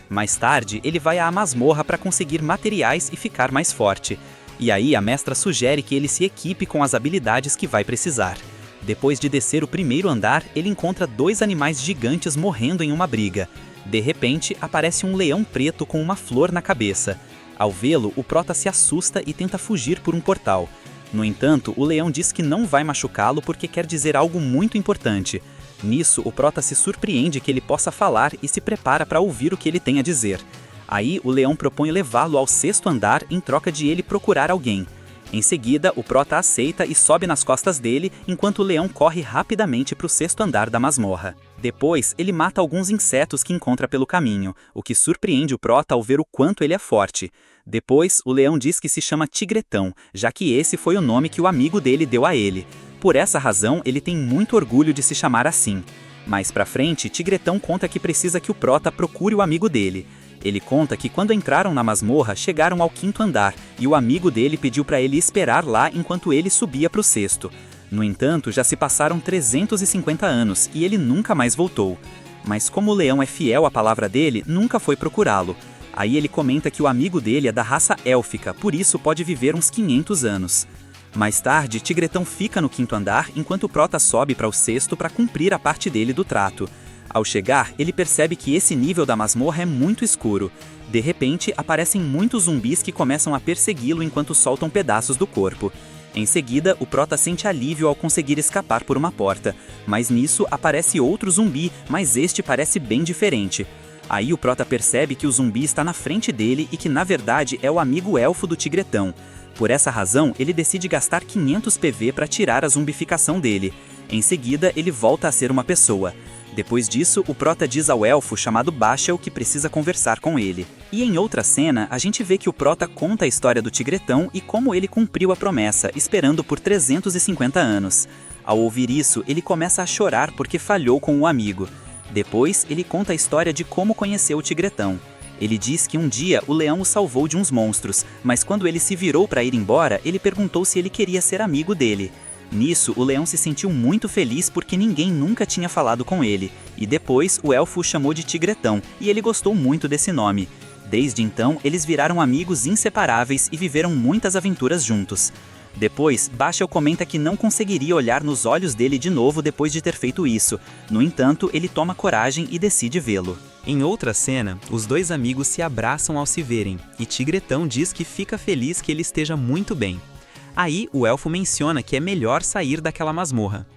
Mais tarde, ele vai à masmorra para conseguir materiais e ficar mais forte. E aí, a mestra sugere que ele se equipe com as habilidades que vai precisar. Depois de descer o primeiro andar, ele encontra 2 animais gigantes morrendo em uma briga. De repente, aparece um leão preto com uma flor na cabeça. Ao vê-lo, o Prota se assusta e tenta fugir por um portal. No entanto, o leão diz que não vai machucá-lo porque quer dizer algo muito importante. Nisso, o Prota se surpreende que ele possa falar e se prepara para ouvir o que ele tem a dizer. Aí, o leão propõe levá-lo ao 6º andar em troca de ele procurar alguém. Em seguida, o Prota aceita e sobe nas costas dele, enquanto o leão corre rapidamente para o 6º andar da masmorra. Depois, ele mata alguns insetos que encontra pelo caminho, o que surpreende o Prota ao ver o quanto ele é forte. Depois, o leão diz que se chama Tigretão, já que esse foi o nome que o amigo dele deu a ele. Por essa razão, ele tem muito orgulho de se chamar assim. Mais pra frente, Tigretão conta que precisa que o Prota procure o amigo dele. Ele conta que quando entraram na masmorra, chegaram ao 5º andar, e o amigo dele pediu para ele esperar lá enquanto ele subia para o 6º. No entanto, já se passaram 350 anos, e ele nunca mais voltou. Mas como o leão é fiel à palavra dele, nunca foi procurá-lo. Aí ele comenta que o amigo dele é da raça élfica, por isso pode viver uns 500 anos. Mais tarde, Tigretão fica no 5º andar, enquanto o Prota sobe para o 6º para cumprir a parte dele do trato. Ao chegar, ele percebe que esse nível da masmorra é muito escuro. De repente, aparecem muitos zumbis que começam a persegui-lo enquanto soltam pedaços do corpo. Em seguida, o Prota sente alívio ao conseguir escapar por uma porta, mas nisso aparece outro zumbi, mas este parece bem diferente. Aí o Prota percebe que o zumbi está na frente dele e que na verdade é o amigo elfo do Tigretão. Por essa razão, ele decide gastar 500 PV para tirar a zumbificação dele. Em seguida, ele volta a ser uma pessoa. Depois disso, o Prota diz ao elfo chamado Bashel que precisa conversar com ele. E em outra cena, a gente vê que o Prota conta a história do Tigretão e como ele cumpriu a promessa, esperando por 350 anos. Ao ouvir isso, ele começa a chorar porque falhou com o amigo. Depois, ele conta a história de como conheceu o Tigretão. Ele diz que um dia o leão o salvou de uns monstros, mas quando ele se virou para ir embora, ele perguntou se ele queria ser amigo dele. Nisso, o leão se sentiu muito feliz porque ninguém nunca tinha falado com ele, e depois o elfo o chamou de Tigretão, e ele gostou muito desse nome. Desde então, eles viraram amigos inseparáveis e viveram muitas aventuras juntos. Depois, Bachel comenta que não conseguiria olhar nos olhos dele de novo depois de ter feito isso. No entanto, ele toma coragem e decide vê-lo. Em outra cena, os dois amigos se abraçam ao se verem, e Tigretão diz que fica feliz que ele esteja muito bem. Aí, o elfo menciona que é melhor sair daquela masmorra.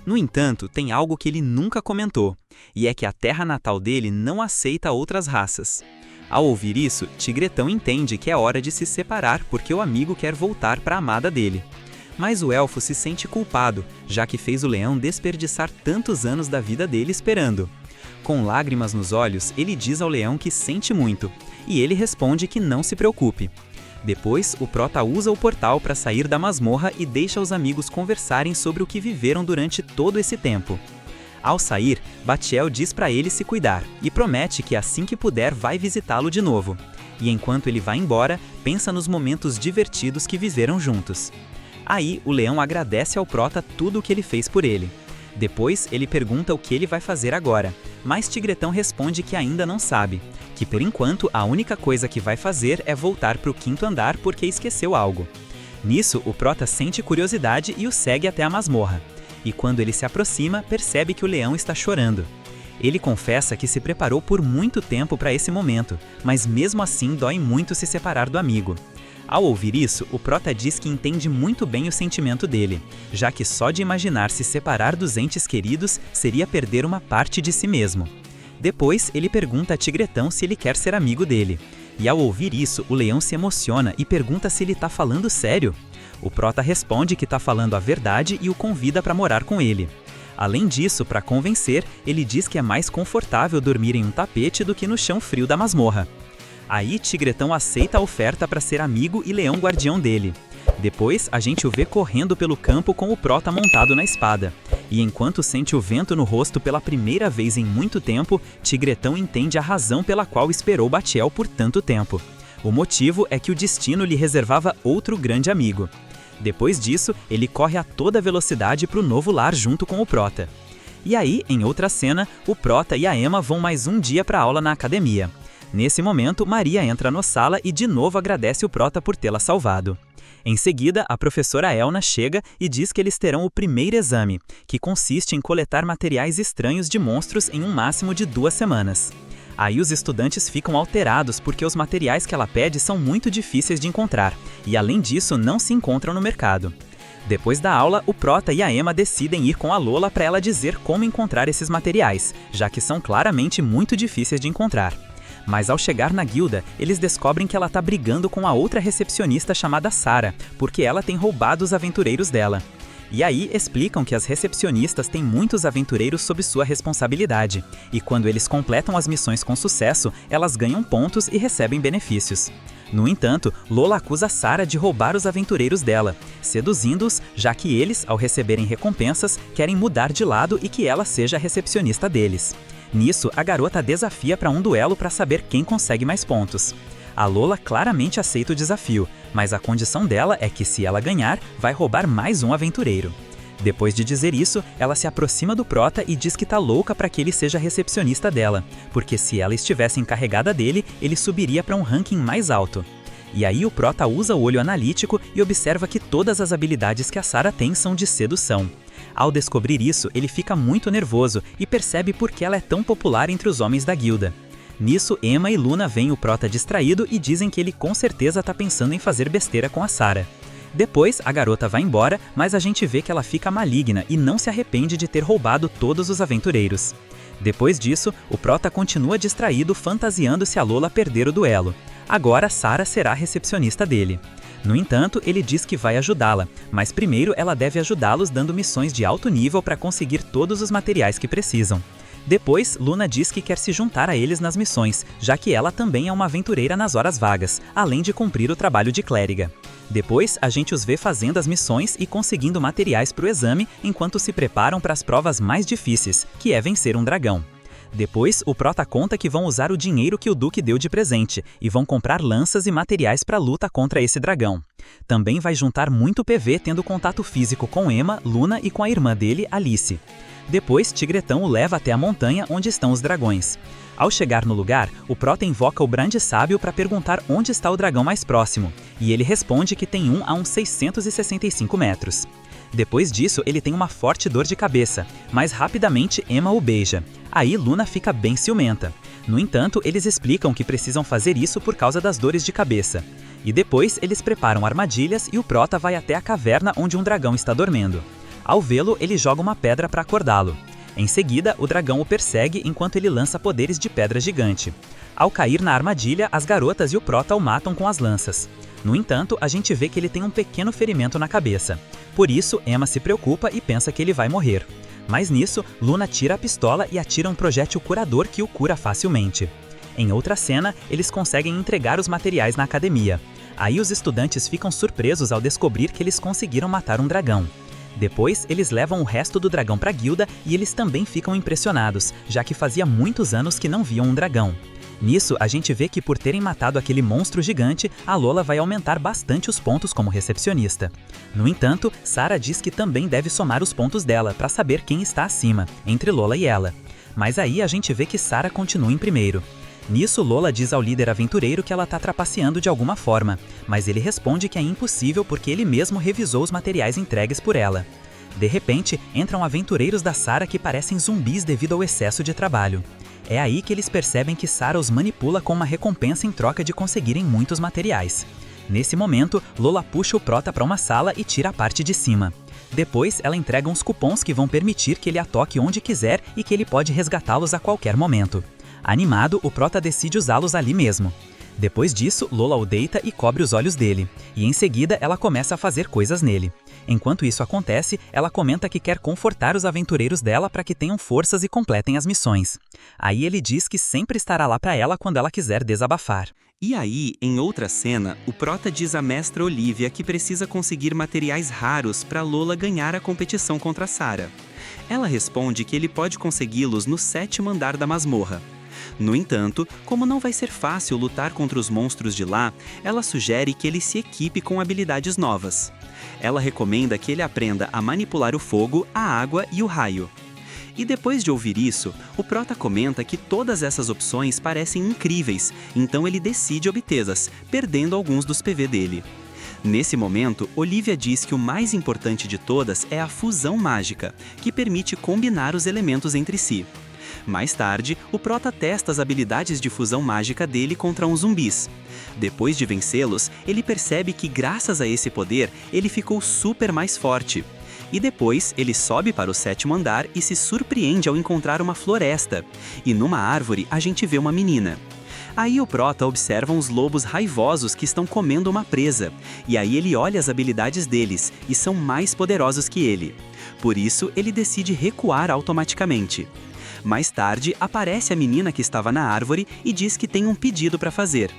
No entanto, tem algo que ele nunca comentou, e é que a terra natal dele não aceita outras raças. Ao ouvir isso, Tigretão entende que é hora de se separar porque o amigo quer voltar para a amada dele. Mas o elfo se sente culpado, já que fez o leão desperdiçar tantos anos da vida dele esperando. Com lágrimas nos olhos, ele diz ao leão que sente muito, e ele responde que não se preocupe. Depois, o prota usa o portal para sair da masmorra e deixa os amigos conversarem sobre o que viveram durante todo esse tempo. Ao sair, Batiel diz para ele se cuidar e promete que assim que puder vai visitá-lo de novo. E enquanto ele vai embora, pensa nos momentos divertidos que viveram juntos. Aí, o leão agradece ao prota tudo o que ele fez por ele. Depois, ele pergunta o que ele vai fazer agora, mas Tigretão responde que ainda não sabe, que por enquanto a única coisa que vai fazer é voltar para o 5º andar porque esqueceu algo. Nisso, o prota sente curiosidade e o segue até a masmorra. E quando ele se aproxima, percebe que o leão está chorando. Ele confessa que se preparou por muito tempo para esse momento, mas mesmo assim dói muito se separar do amigo. Ao ouvir isso, o prota diz que entende muito bem o sentimento dele, já que só de imaginar se separar dos entes queridos seria perder uma parte de si mesmo. Depois, ele pergunta a Tigretão se ele quer ser amigo dele. E ao ouvir isso, o leão se emociona e pergunta se ele está falando sério. O prota responde que está falando a verdade e o convida para morar com ele. Além disso, para convencer, ele diz que é mais confortável dormir em um tapete do que no chão frio da masmorra. Aí, Tigretão aceita a oferta para ser amigo e leão guardião dele. Depois, a gente o vê correndo pelo campo com o prota montado na espada. E enquanto sente o vento no rosto pela primeira vez em muito tempo, Tigretão entende a razão pela qual esperou Batiel por tanto tempo. O motivo é que o destino lhe reservava outro grande amigo. Depois disso, ele corre a toda velocidade para o novo lar junto com o prota. E aí, em outra cena, o prota e a Emma vão mais um dia para aula na academia. Nesse momento, Maria entra na sala e de novo agradece o prota por tê-la salvado. Em seguida, a professora Elna chega e diz que eles terão o primeiro exame, que consiste em coletar materiais estranhos de monstros em um máximo de 2 semanas. Aí os estudantes ficam alterados porque os materiais que ela pede são muito difíceis de encontrar, e além disso não se encontram no mercado. Depois da aula, o prota e a Emma decidem ir com a Lola para ela dizer como encontrar esses materiais, já que são claramente muito difíceis de encontrar. Mas ao chegar na guilda, eles descobrem que ela está brigando com a outra recepcionista chamada Sarah, porque ela tem roubado os aventureiros dela. E aí explicam que as recepcionistas têm muitos aventureiros sob sua responsabilidade, e quando eles completam as missões com sucesso, elas ganham pontos e recebem benefícios. No entanto, Lola acusa Sarah de roubar os aventureiros dela, seduzindo-os, já que eles, ao receberem recompensas, querem mudar de lado e que ela seja a recepcionista deles. Nisso, a garota desafia para um duelo para saber quem consegue mais pontos. A Lola claramente aceita o desafio, mas a condição dela é que se ela ganhar, vai roubar mais um aventureiro. Depois de dizer isso, ela se aproxima do prota e diz que tá louca para que ele seja a recepcionista dela, porque se ela estivesse encarregada dele, ele subiria para um ranking mais alto. E aí o prota usa o olho analítico e observa que todas as habilidades que a Sarah tem são de sedução. Ao descobrir isso, ele fica muito nervoso e percebe por que ela é tão popular entre os homens da guilda. Nisso, Emma e Luna veem o prota distraído e dizem que ele com certeza está pensando em fazer besteira com a Sarah. Depois, a garota vai embora, mas a gente vê que ela fica maligna e não se arrepende de ter roubado todos os aventureiros. Depois disso, o prota continua distraído, fantasiando se a Lola perder o duelo. Agora, Sarah será a recepcionista dele. No entanto, ele diz que vai ajudá-la, mas primeiro ela deve ajudá-los dando missões de alto nível para conseguir todos os materiais que precisam. Depois, Luna diz que quer se juntar a eles nas missões, já que ela também é uma aventureira nas horas vagas, além de cumprir o trabalho de clériga. Depois, a gente os vê fazendo as missões e conseguindo materiais para o exame enquanto se preparam para as provas mais difíceis, que é vencer um dragão. Depois, o prota conta que vão usar o dinheiro que o Duque deu de presente e vão comprar lanças e materiais para a luta contra esse dragão. Também vai juntar muito PV tendo contato físico com Emma, Luna e com a irmã dele, Alice. Depois, Tigretão o leva até a montanha onde estão os dragões. Ao chegar no lugar, o Prota invoca o Brande Sábio para perguntar onde está o dragão mais próximo, e ele responde que tem um a uns 665 metros. Depois disso, ele tem uma forte dor de cabeça, mas rapidamente Emma o beija. Aí Luna fica bem ciumenta. No entanto, eles explicam que precisam fazer isso por causa das dores de cabeça. E depois, eles preparam armadilhas e o Prota vai até a caverna onde um dragão está dormindo. Ao vê-lo, ele joga uma pedra para acordá-lo. Em seguida, o dragão o persegue enquanto ele lança poderes de pedra gigante. Ao cair na armadilha, as garotas e o Prota o matam com as lanças. No entanto, a gente vê que ele tem um pequeno ferimento na cabeça. Por isso, Emma se preocupa e pensa que ele vai morrer. Mas nisso, Luna tira a pistola e atira um projétil curador que o cura facilmente. Em outra cena, eles conseguem entregar os materiais na academia. Aí os estudantes ficam surpresos ao descobrir que eles conseguiram matar um dragão. Depois, eles levam o resto do dragão para a guilda e eles também ficam impressionados, já que fazia muitos anos que não viam um dragão. Nisso, a gente vê que por terem matado aquele monstro gigante, a Lola vai aumentar bastante os pontos como recepcionista. No entanto, Sarah diz que também deve somar os pontos dela para saber quem está acima, entre Lola e ela. Mas aí a gente vê que Sarah continua em primeiro. Nisso, Lola diz ao líder aventureiro que ela está trapaceando de alguma forma, mas ele responde que é impossível porque ele mesmo revisou os materiais entregues por ela. De repente, entram aventureiros da Sarah que parecem zumbis devido ao excesso de trabalho. É aí que eles percebem que Sarah os manipula com uma recompensa em troca de conseguirem muitos materiais. Nesse momento, Lola puxa o Prota para uma sala e tira a parte de cima. Depois, ela entrega uns cupons que vão permitir que ele a toque onde quiser e que ele pode resgatá-los a qualquer momento. Animado, o Prota decide usá-los ali mesmo. Depois disso, Lola o deita e cobre os olhos dele, e em seguida ela começa a fazer coisas nele. Enquanto isso acontece, ela comenta que quer confortar os aventureiros dela para que tenham forças e completem as missões. Aí ele diz que sempre estará lá para ela quando ela quiser desabafar. E aí, em outra cena, o Prota diz à mestra Olivia que precisa conseguir materiais raros para Lola ganhar a competição contra Sarah. Ela responde que ele pode consegui-los no 7º andar da masmorra. No entanto, como não vai ser fácil lutar contra os monstros de lá, ela sugere que ele se equipe com habilidades novas. Ela recomenda que ele aprenda a manipular o fogo, a água e o raio. E depois de ouvir isso, o Prota comenta que todas essas opções parecem incríveis, então ele decide obtê-las, perdendo alguns dos PV dele. Nesse momento, Olivia diz que o mais importante de todas é a fusão mágica, que permite combinar os elementos entre si. Mais tarde, o Prota testa as habilidades de fusão mágica dele contra uns zumbis. Depois de vencê-los, ele percebe que graças a esse poder, ele ficou super mais forte. E depois, ele sobe para o 7º andar e se surpreende ao encontrar uma floresta. E numa árvore, a gente vê uma menina. Aí o Prota observa uns lobos raivosos que estão comendo uma presa. E aí ele olha as habilidades deles, e são mais poderosos que ele. Por isso, ele decide recuar automaticamente. Mais tarde, aparece a menina que estava na árvore e diz que tem um pedido para fazer.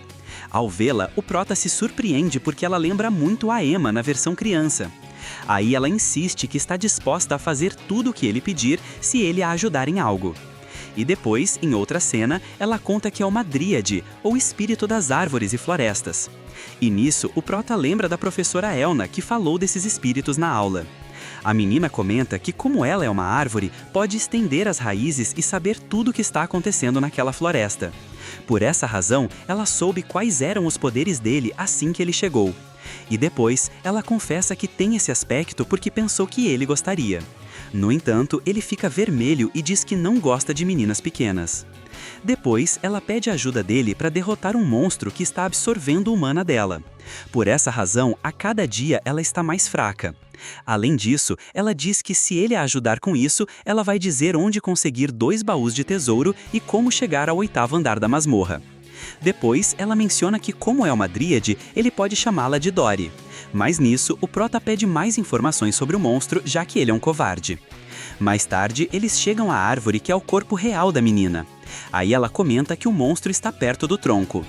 Ao vê-la, o Prota se surpreende porque ela lembra muito a Emma na versão criança. Aí ela insiste que está disposta a fazer tudo o que ele pedir se ele a ajudar em algo. E depois, em outra cena, ela conta que é uma dríade, ou espírito das árvores e florestas. E nisso, o Prota lembra da professora Elna, que falou desses espíritos na aula. A menina comenta que, como ela é uma árvore, pode estender as raízes e saber tudo o que está acontecendo naquela floresta. Por essa razão, ela soube quais eram os poderes dele assim que ele chegou. E depois, ela confessa que tem esse aspecto porque pensou que ele gostaria. No entanto, ele fica vermelho e diz que não gosta de meninas pequenas. Depois, ela pede ajuda dele para derrotar um monstro que está absorvendo o mana dela. Por essa razão, a cada dia ela está mais fraca. Além disso, ela diz que se ele a ajudar com isso, ela vai dizer onde conseguir 2 baús de tesouro e como chegar ao 8º andar da masmorra. Depois, ela menciona que, como é uma dríade, ele pode chamá-la de Dory. Mas nisso, o Prota pede mais informações sobre o monstro, já que ele é um covarde. Mais tarde, eles chegam à árvore que é o corpo real da menina. Aí ela comenta que o monstro está perto do tronco.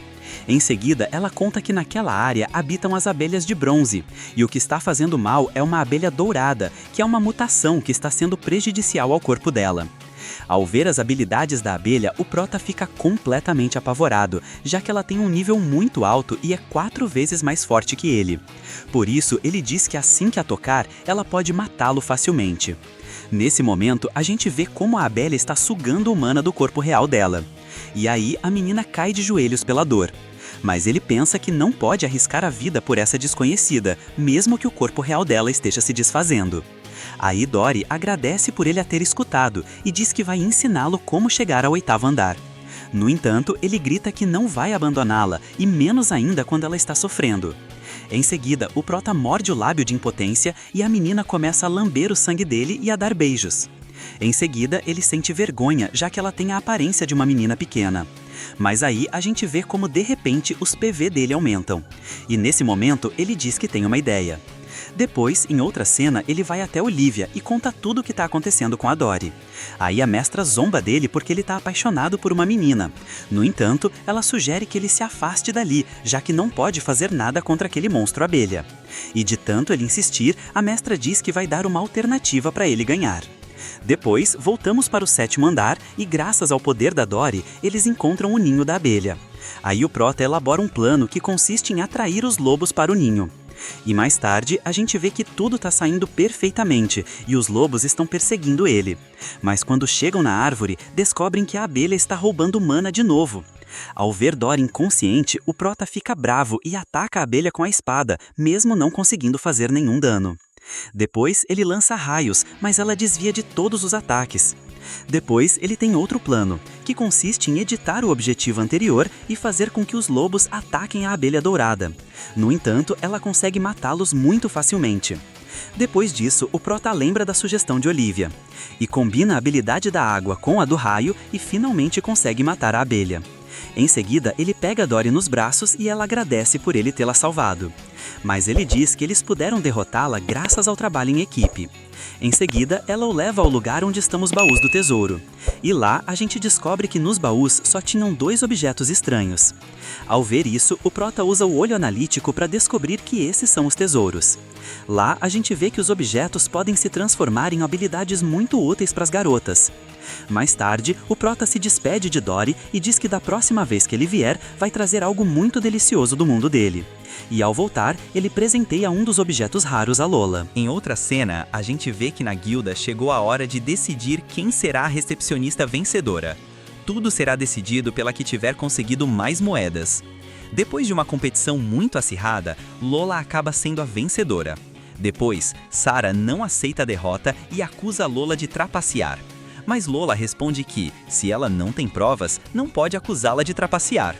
Em seguida, ela conta que naquela área habitam as abelhas de bronze, e o que está fazendo mal é uma abelha dourada, que é uma mutação que está sendo prejudicial ao corpo dela. Ao ver as habilidades da abelha, o Prota fica completamente apavorado, já que ela tem um nível muito alto e é 4 vezes mais forte que ele. Por isso, ele diz que assim que a tocar, ela pode matá-lo facilmente. Nesse momento, a gente vê como a abelha está sugando o mana do corpo real dela. E aí a menina cai de joelhos pela dor. Mas ele pensa que não pode arriscar a vida por essa desconhecida, mesmo que o corpo real dela esteja se desfazendo. Aí Dory agradece por ele a ter escutado e diz que vai ensiná-lo como chegar ao 8º andar. No entanto, ele grita que não vai abandoná-la, e menos ainda quando ela está sofrendo. Em seguida, o prota morde o lábio de impotência e a menina começa a lamber o sangue dele e a dar beijos. Em seguida, ele sente vergonha, já que ela tem a aparência de uma menina pequena. Mas aí a gente vê como de repente os PV dele aumentam. E nesse momento ele diz que tem uma ideia. Depois, em outra cena, ele vai até Olivia e conta tudo o que está acontecendo com a Dory. Aí a mestra zomba dele porque ele está apaixonado por uma menina. No entanto, ela sugere que ele se afaste dali, já que não pode fazer nada contra aquele monstro abelha. E de tanto ele insistir, a mestra diz que vai dar uma alternativa para ele ganhar. Depois, voltamos para o 7º andar e, graças ao poder da Dory, eles encontram o ninho da abelha. Aí o prota elabora um plano que consiste em atrair os lobos para o ninho. E mais tarde, a gente vê que tudo está saindo perfeitamente e os lobos estão perseguindo ele. Mas quando chegam na árvore, descobrem que a abelha está roubando mana de novo. Ao ver Dory inconsciente, o prota fica bravo e ataca a abelha com a espada, mesmo não conseguindo fazer nenhum dano. Depois, ele lança raios, mas ela desvia de todos os ataques. Depois, ele tem outro plano, que consiste em editar o objetivo anterior e fazer com que os lobos ataquem a abelha dourada. No entanto, ela consegue matá-los muito facilmente. Depois disso, o prota lembra da sugestão de Olivia, e combina a habilidade da água com a do raio e finalmente consegue matar a abelha. Em seguida, ele pega a Dory nos braços e ela agradece por ele tê-la salvado. Mas ele diz que eles puderam derrotá-la graças ao trabalho em equipe. Em seguida, ela o leva ao lugar onde estão os baús do tesouro. E lá, a gente descobre que nos baús só tinham 2 objetos estranhos. Ao ver isso, o prota usa o olho analítico para descobrir que esses são os tesouros. Lá, a gente vê que os objetos podem se transformar em habilidades muito úteis para as garotas. Mais tarde, o prota se despede de Dory e diz que da próxima vez que ele vier, vai trazer algo muito delicioso do mundo dele. E ao voltar, ele presenteia um dos objetos raros a Lola. Em outra cena, a gente vê que na guilda chegou a hora de decidir quem será a recepcionista vencedora. Tudo será decidido pela que tiver conseguido mais moedas. Depois de uma competição muito acirrada, Lola acaba sendo a vencedora. Depois, Sarah não aceita a derrota e acusa Lola de trapacear. Mas Lola responde que, se ela não tem provas, não pode acusá-la de trapacear.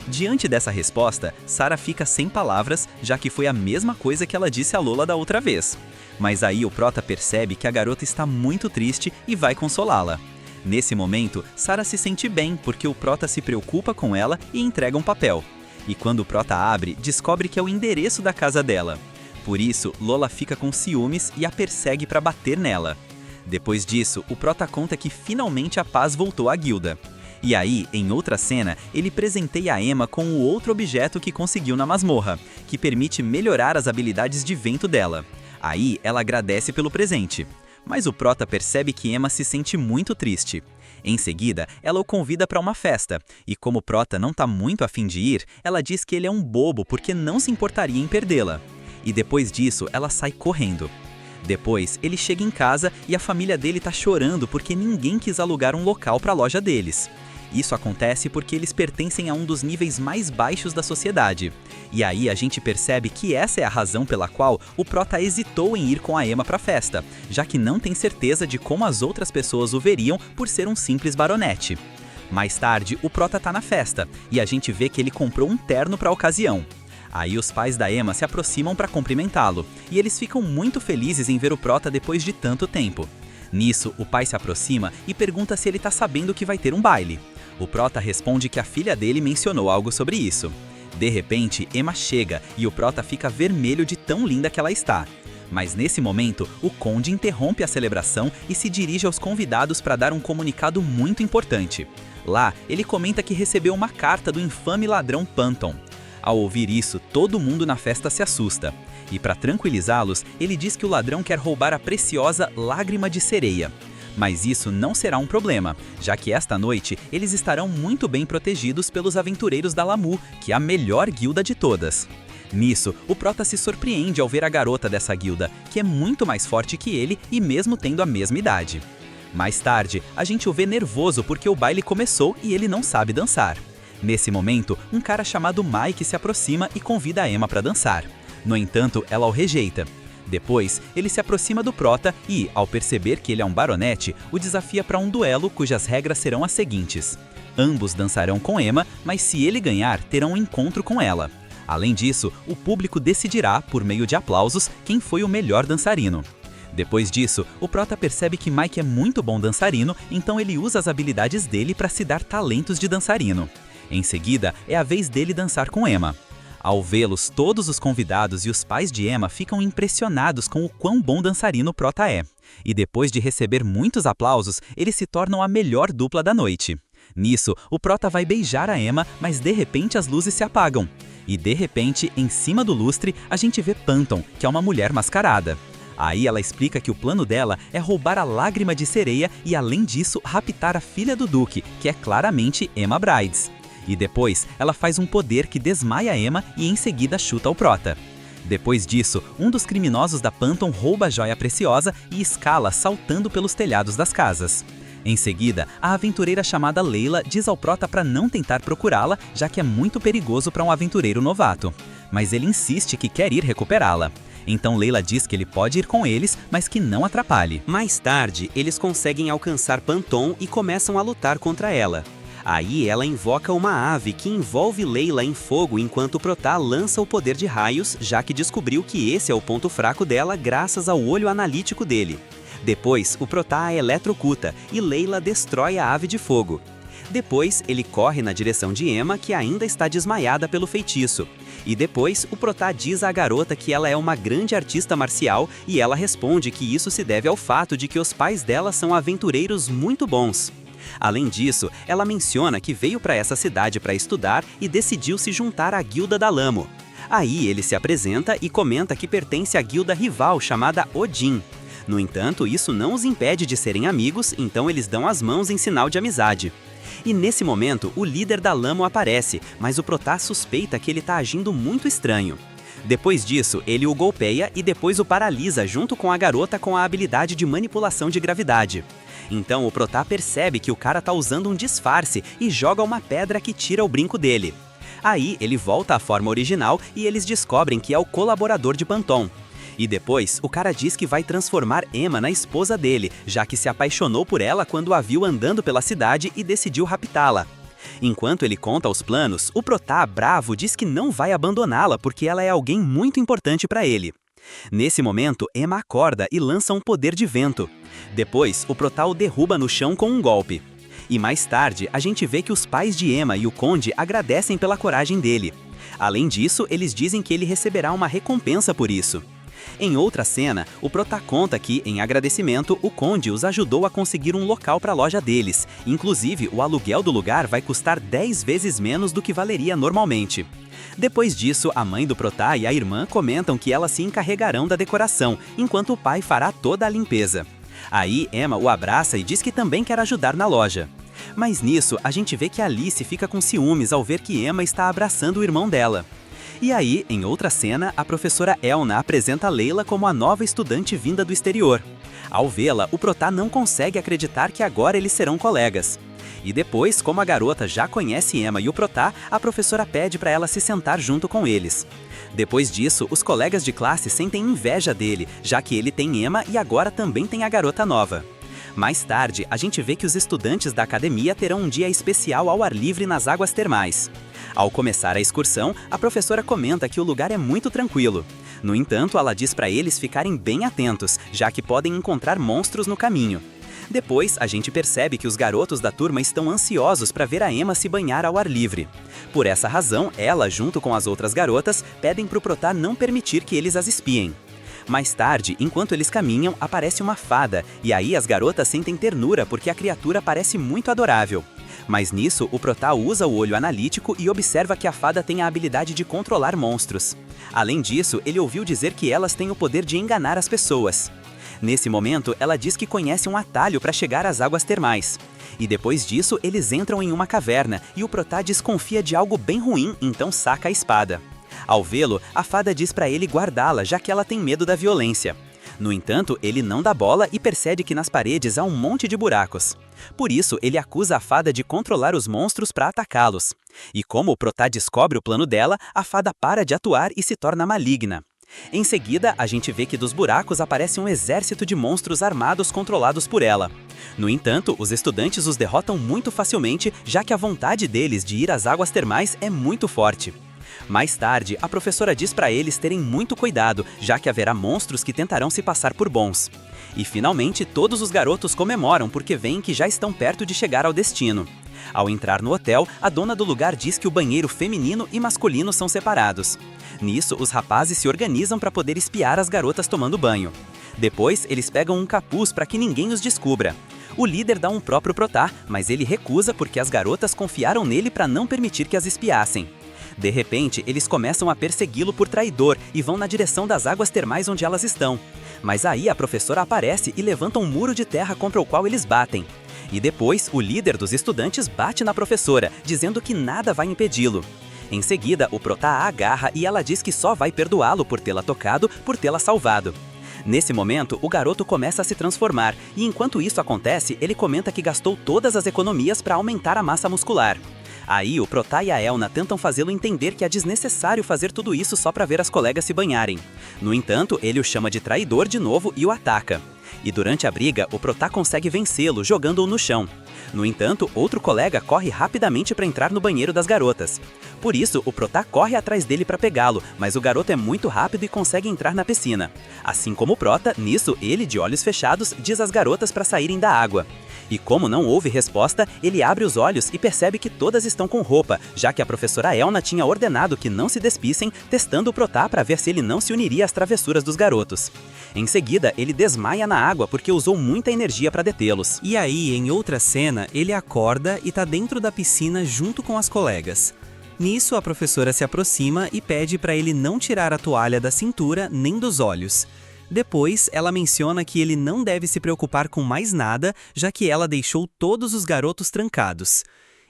Diante dessa resposta, Sarah fica sem palavras, já que foi a mesma coisa que ela disse a Lola da outra vez. Mas aí o prota percebe que a garota está muito triste e vai consolá-la. Nesse momento, Sarah se sente bem porque o prota se preocupa com ela e entrega um papel. E quando o prota abre, descobre que é o endereço da casa dela. Por isso, Lola fica com ciúmes e a persegue para bater nela. Depois disso, o prota conta que finalmente a paz voltou à guilda. E aí, em outra cena, ele presenteia a Emma com o outro objeto que conseguiu na masmorra, que permite melhorar as habilidades de vento dela. Aí, ela agradece pelo presente. Mas o prota percebe que Emma se sente muito triste. Em seguida, ela o convida para uma festa, e como o prota não está muito afim de ir, ela diz que ele é um bobo porque não se importaria em perdê-la. E depois disso, ela sai correndo. Depois, ele chega em casa e a família dele está chorando porque ninguém quis alugar um local para a loja deles. Isso acontece porque eles pertencem a um dos níveis mais baixos da sociedade. E aí a gente percebe que essa é a razão pela qual o prota hesitou em ir com a Emma para a festa, já que não tem certeza de como as outras pessoas o veriam por ser um simples baronete. Mais tarde, o prota tá na festa e a gente vê que ele comprou um terno para a ocasião. Aí os pais da Emma se aproximam para cumprimentá-lo, e eles ficam muito felizes em ver o prota depois de tanto tempo. Nisso, o pai se aproxima e pergunta se ele tá sabendo que vai ter um baile. O prota responde que a filha dele mencionou algo sobre isso. De repente, Emma chega e o prota fica vermelho de tão linda que ela está. Mas nesse momento, o conde interrompe a celebração e se dirige aos convidados para dar um comunicado muito importante. Lá, ele comenta que recebeu uma carta do infame ladrão Panton. Ao ouvir isso, todo mundo na festa se assusta. E para tranquilizá-los, ele diz que o ladrão quer roubar a preciosa Lágrima de Sereia. Mas isso não será um problema, já que esta noite eles estarão muito bem protegidos pelos aventureiros da Lamu, que é a melhor guilda de todas. Nisso, o prota se surpreende ao ver a garota dessa guilda, que é muito mais forte que ele e mesmo tendo a mesma idade. Mais tarde, a gente o vê nervoso porque o baile começou e ele não sabe dançar. Nesse momento, um cara chamado Mike se aproxima e convida a Emma para dançar. No entanto, ela o rejeita. Depois, ele se aproxima do Prota e, ao perceber que ele é um baronete, o desafia para um duelo cujas regras serão as seguintes. Ambos dançarão com Emma, mas se ele ganhar, terão um encontro com ela. Além disso, o público decidirá, por meio de aplausos, quem foi o melhor dançarino. Depois disso, o Prota percebe que Mike é muito bom dançarino, então ele usa as habilidades dele para se dar talentos de dançarino. Em seguida, é a vez dele dançar com Emma. Ao vê-los, todos os convidados e os pais de Emma ficam impressionados com o quão bom dançarino o Prota é. E depois de receber muitos aplausos, eles se tornam a melhor dupla da noite. Nisso, o Prota vai beijar a Emma, mas de repente as luzes se apagam. E de repente, em cima do lustre, a gente vê Panton, que é uma mulher mascarada. Aí ela explica que o plano dela é roubar a lágrima de sereia e, além disso, raptar a filha do Duque, que é claramente Emma Brides. E depois, ela faz um poder que desmaia Emma e em seguida chuta o Prota. Depois disso, um dos criminosos da Panton rouba a joia preciosa e escala saltando pelos telhados das casas. Em seguida, a aventureira chamada Leila diz ao Prota para não tentar procurá-la, já que é muito perigoso para um aventureiro novato. Mas ele insiste que quer ir recuperá-la. Então Leila diz que ele pode ir com eles, mas que não atrapalhe. Mais tarde, eles conseguem alcançar Panton e começam a lutar contra ela. Aí ela invoca uma ave que envolve Leila em fogo enquanto Prota lança o poder de raios, já que descobriu que esse é o ponto fraco dela graças ao olho analítico dele. Depois, o Prota a eletrocuta e Leila destrói a ave de fogo. Depois, ele corre na direção de Emma, que ainda está desmaiada pelo feitiço. E depois, o Prota diz à garota que ela é uma grande artista marcial e ela responde que isso se deve ao fato de que os pais dela são aventureiros muito bons. Além disso, ela menciona que veio para essa cidade para estudar e decidiu se juntar à Guilda da Lamo. Aí ele se apresenta e comenta que pertence à guilda rival chamada Odin. No entanto, isso não os impede de serem amigos, então eles dão as mãos em sinal de amizade. E nesse momento, o líder da Lamo aparece, mas o Prota suspeita que ele está agindo muito estranho. Depois disso, ele o golpeia e depois o paralisa junto com a garota com a habilidade de manipulação de gravidade. Então o Prota percebe que o cara tá usando um disfarce e joga uma pedra que tira o brinco dele. Aí ele volta à forma original e eles descobrem que é o colaborador de Panton. E depois, o cara diz que vai transformar Emma na esposa dele, já que se apaixonou por ela quando a viu andando pela cidade e decidiu raptá-la. Enquanto ele conta os planos, o Prota, bravo, diz que não vai abandoná-la porque ela é alguém muito importante para ele. Nesse momento, Emma acorda e lança um poder de vento. Depois, o Prota o derruba no chão com um golpe. E mais tarde, a gente vê que os pais de Emma e o Conde agradecem pela coragem dele. Além disso, eles dizem que ele receberá uma recompensa por isso. Em outra cena, o Prota conta que, em agradecimento, o Conde os ajudou a conseguir um local para a loja deles. Inclusive, o aluguel do lugar vai custar 10 vezes menos do que valeria normalmente. Depois disso, a mãe do Prota e a irmã comentam que elas se encarregarão da decoração, enquanto o pai fará toda a limpeza. Aí, Emma o abraça e diz que também quer ajudar na loja. Mas nisso, a gente vê que Alice fica com ciúmes ao ver que Emma está abraçando o irmão dela. E aí, em outra cena, a professora Elna apresenta Leila como a nova estudante vinda do exterior. Ao vê-la, o Prota não consegue acreditar que agora eles serão colegas. E depois, como a garota já conhece Emma e o Prota, a professora pede para ela se sentar junto com eles. Depois disso, os colegas de classe sentem inveja dele, já que ele tem Emma e agora também tem a garota nova. Mais tarde, a gente vê que os estudantes da academia terão um dia especial ao ar livre nas águas termais. Ao começar a excursão, a professora comenta que o lugar é muito tranquilo. No entanto, ela diz para eles ficarem bem atentos, já que podem encontrar monstros no caminho. Depois, a gente percebe que os garotos da turma estão ansiosos para ver a Emma se banhar ao ar livre. Por essa razão, ela, junto com as outras garotas, pedem para o Prota não permitir que eles as espiem. Mais tarde, enquanto eles caminham, aparece uma fada, e aí as garotas sentem ternura porque a criatura parece muito adorável. Mas nisso, o Prota usa o olho analítico e observa que a fada tem a habilidade de controlar monstros. Além disso, ele ouviu dizer que elas têm o poder de enganar as pessoas. Nesse momento, ela diz que conhece um atalho para chegar às águas termais. E depois disso, eles entram em uma caverna e o Prota desconfia de algo bem ruim, então saca a espada. Ao vê-lo, a fada diz para ele guardá-la, já que ela tem medo da violência. No entanto, ele não dá bola e percebe que nas paredes há um monte de buracos. Por isso, ele acusa a fada de controlar os monstros para atacá-los. E como o Protá descobre o plano dela, a fada para de atuar e se torna maligna. Em seguida, a gente vê que dos buracos aparece um exército de monstros armados controlados por ela. No entanto, os estudantes os derrotam muito facilmente, já que a vontade deles de ir às águas termais é muito forte. Mais tarde, a professora diz para eles terem muito cuidado, já que haverá monstros que tentarão se passar por bons. E finalmente, todos os garotos comemoram porque veem que já estão perto de chegar ao destino. Ao entrar no hotel, a dona do lugar diz que o banheiro feminino e masculino são separados. Nisso, os rapazes se organizam para poder espiar as garotas tomando banho. Depois, eles pegam um capuz para que ninguém os descubra. O líder dá um próprio Protá, mas ele recusa porque as garotas confiaram nele para não permitir que as espiassem. De repente, eles começam a persegui-lo por traidor e vão na direção das águas termais onde elas estão. Mas aí a professora aparece e levanta um muro de terra contra o qual eles batem. E depois, o líder dos estudantes bate na professora, dizendo que nada vai impedi-lo. Em seguida, o Protá a agarra e ela diz que só vai perdoá-lo por tê-la tocado, por tê-la salvado. Nesse momento, o garoto começa a se transformar, e enquanto isso acontece, ele comenta que gastou todas as economias para aumentar a massa muscular. Aí, o Protá e a Elna tentam fazê-lo entender que é desnecessário fazer tudo isso só para ver as colegas se banharem. No entanto, ele o chama de traidor de novo e o ataca. E durante a briga, o Protá consegue vencê-lo, jogando-o no chão. No entanto, outro colega corre rapidamente para entrar no banheiro das garotas. Por isso, o Protá corre atrás dele para pegá-lo, mas o garoto é muito rápido e consegue entrar na piscina. Assim como o Prota, nisso, ele, de olhos fechados, diz às garotas para saírem da água. E como não houve resposta, ele abre os olhos e percebe que todas estão com roupa, já que a professora Elna tinha ordenado que não se despissem, testando o Protá para ver se ele não se uniria às travessuras dos garotos. Em seguida, ele desmaia na água porque usou muita energia para detê-los. E aí, em outra cena, ele acorda e tá dentro da piscina junto com as colegas. Nisso, a professora se aproxima e pede para ele não tirar a toalha da cintura nem dos olhos. Depois, ela menciona que ele não deve se preocupar com mais nada, já que ela deixou todos os garotos trancados.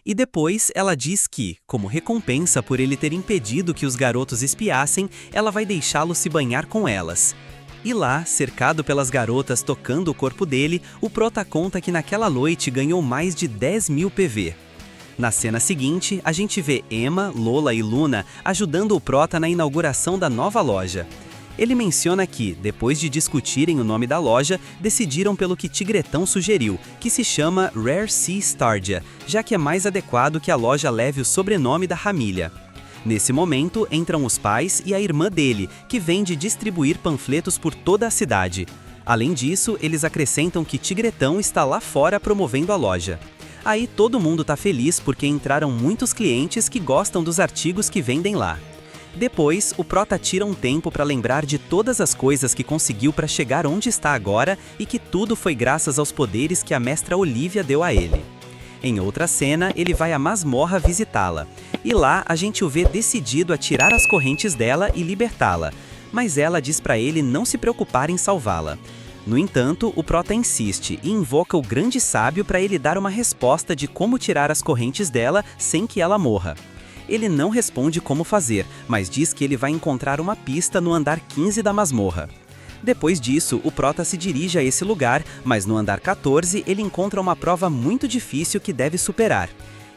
E depois, ela diz que, como recompensa por ele ter impedido que os garotos espiassem, ela vai deixá-lo se banhar com elas. E lá, cercado pelas garotas tocando o corpo dele, o Prota conta que naquela noite ganhou mais de 10.000 PV. Na cena seguinte, a gente vê Emma, Lola e Luna ajudando o Prota na inauguração da nova loja. Ele menciona que, depois de discutirem o nome da loja, decidiram pelo que Tigretão sugeriu, que se chama Rare Sea Stardia, já que é mais adequado que a loja leve o sobrenome da família. Nesse momento, entram os pais e a irmã dele, que vem de distribuir panfletos por toda a cidade. Além disso, eles acrescentam que Tigretão está lá fora promovendo a loja. Aí todo mundo tá feliz porque entraram muitos clientes que gostam dos artigos que vendem lá. Depois, o Prota tira um tempo para lembrar de todas as coisas que conseguiu para chegar onde está agora e que tudo foi graças aos poderes que a mestra Olivia deu a ele. Em outra cena, ele vai à masmorra visitá-la. E lá, a gente o vê decidido a tirar as correntes dela e libertá-la. Mas ela diz para ele não se preocupar em salvá-la. No entanto, o Prota insiste e invoca o grande sábio para ele dar uma resposta de como tirar as correntes dela sem que ela morra. Ele não responde como fazer, mas diz que ele vai encontrar uma pista no andar 15 da masmorra. Depois disso, o Prota se dirige a esse lugar, mas no andar 14 ele encontra uma prova muito difícil que deve superar.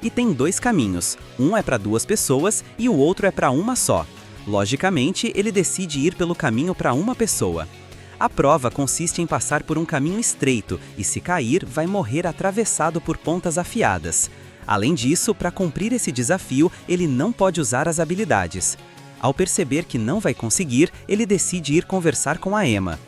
E tem dois caminhos, um é para 2 pessoas e o outro é para uma só. Logicamente, ele decide ir pelo caminho para uma pessoa. A prova consiste em passar por um caminho estreito e, se cair, vai morrer atravessado por pontas afiadas. Além disso, para cumprir esse desafio, ele não pode usar as habilidades. Ao perceber que não vai conseguir, ele decide ir conversar com a Emma.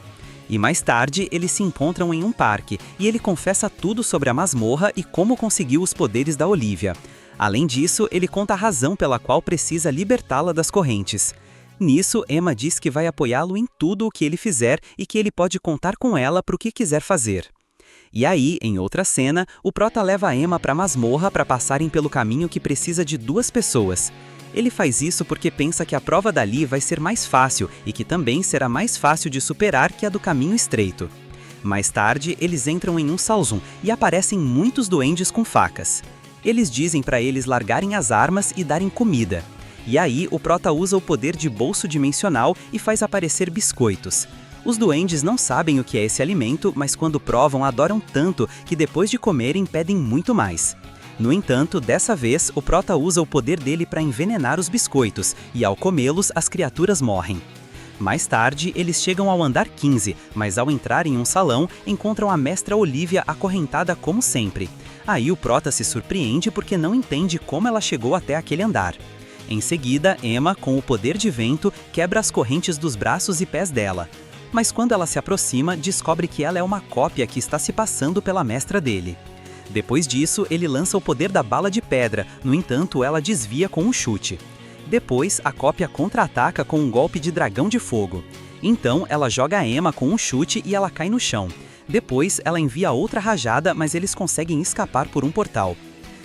E mais tarde, eles se encontram em um parque, e ele confessa tudo sobre a masmorra e como conseguiu os poderes da Olivia. Além disso, ele conta a razão pela qual precisa libertá-la das correntes. Nisso, Emma diz que vai apoiá-lo em tudo o que ele fizer e que ele pode contar com ela para o que quiser fazer. E aí, em outra cena, o Prota leva a Emma para a masmorra para passarem pelo caminho que precisa de 2 pessoas. Ele faz isso porque pensa que a prova dali vai ser mais fácil e que também será mais fácil de superar que a do caminho estreito. Mais tarde, eles entram em um salzum e aparecem muitos duendes com facas. Eles dizem para eles largarem as armas e darem comida. E aí, o Prota usa o poder de bolso dimensional e faz aparecer biscoitos. Os duendes não sabem o que é esse alimento, mas quando provam adoram tanto que depois de comerem pedem muito mais. No entanto, dessa vez, o Prota usa o poder dele para envenenar os biscoitos, e ao comê-los, as criaturas morrem. Mais tarde, eles chegam ao andar 15, mas ao entrar em um salão, encontram a mestra Olivia acorrentada como sempre. Aí o Prota se surpreende porque não entende como ela chegou até aquele andar. Em seguida, Emma, com o poder de vento, quebra as correntes dos braços e pés dela. Mas quando ela se aproxima, descobre que ela é uma cópia que está se passando pela mestra dele. Depois disso, ele lança o poder da bala de pedra, no entanto, ela desvia com um chute. Depois, a cópia contra-ataca com um golpe de dragão de fogo. Então, ela joga a Emma com um chute e ela cai no chão. Depois, ela envia outra rajada, mas eles conseguem escapar por um portal.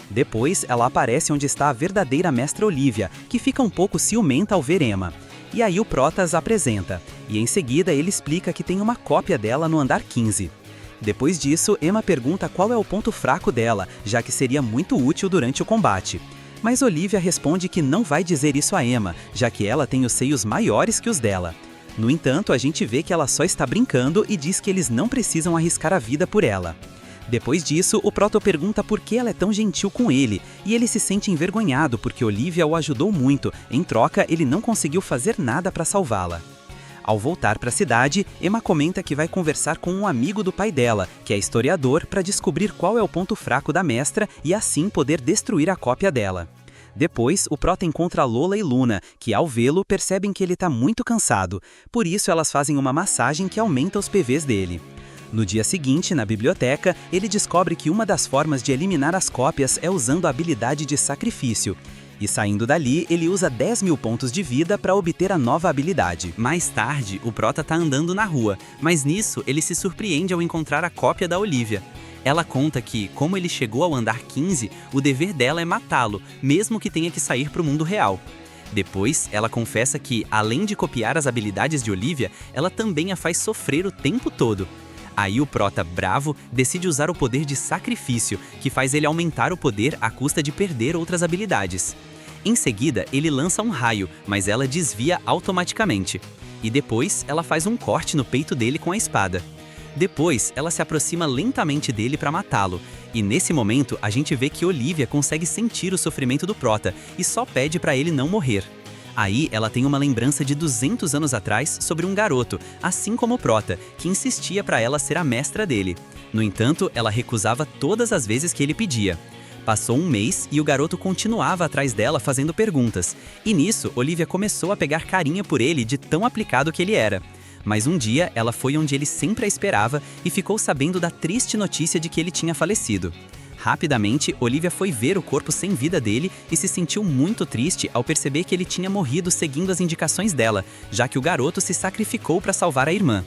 Depois, ela aparece onde está a verdadeira mestra Olivia, que fica um pouco ciumenta ao ver Emma. E aí o Prota as apresenta, e em seguida ele explica que tem uma cópia dela no andar 15. Depois disso, Emma pergunta qual é o ponto fraco dela, já que seria muito útil durante o combate. Mas Olivia responde que não vai dizer isso a Emma, já que ela tem os seios maiores que os dela. No entanto, a gente vê que ela só está brincando e diz que eles não precisam arriscar a vida por ela. Depois disso, o Proto pergunta por que ela é tão gentil com ele, e ele se sente envergonhado porque Olivia o ajudou muito, em troca ele não conseguiu fazer nada para salvá-la. Ao voltar para a cidade, Emma comenta que vai conversar com um amigo do pai dela, que é historiador, para descobrir qual é o ponto fraco da mestra e assim poder destruir a cópia dela. Depois, o Prota encontra Lola e Luna, que ao vê-lo percebem que ele está muito cansado, por isso elas fazem uma massagem que aumenta os PVs dele. No dia seguinte, na biblioteca, ele descobre que uma das formas de eliminar as cópias é usando a habilidade de sacrifício. E saindo dali, ele usa 10.000 pontos de vida para obter a nova habilidade. Mais tarde, o Prota tá andando na rua, mas nisso ele se surpreende ao encontrar a cópia da Olivia. Ela conta que, como ele chegou ao andar 15, o dever dela é matá-lo, mesmo que tenha que sair para o mundo real. Depois, ela confessa que, além de copiar as habilidades de Olivia, ela também a faz sofrer o tempo todo. Aí o Prota, bravo, decide usar o poder de sacrifício, que faz ele aumentar o poder à custa de perder outras habilidades. Em seguida, ele lança um raio, mas ela desvia automaticamente. E depois, ela faz um corte no peito dele com a espada. Depois, ela se aproxima lentamente dele para matá-lo. E nesse momento, a gente vê que Olivia consegue sentir o sofrimento do Prota e só pede para ele não morrer. Aí, ela tem uma lembrança de 200 anos atrás sobre um garoto, assim como o Prota, que insistia para ela ser a mestra dele. No entanto, ela recusava todas as vezes que ele pedia. Passou um mês e o garoto continuava atrás dela fazendo perguntas. E nisso, Olivia começou a pegar carinho por ele de tão aplicado que ele era. Mas um dia, ela foi onde ele sempre a esperava e ficou sabendo da triste notícia de que ele tinha falecido. Rapidamente, Olivia foi ver o corpo sem vida dele e se sentiu muito triste ao perceber que ele tinha morrido seguindo as indicações dela, já que o garoto se sacrificou para salvar a irmã.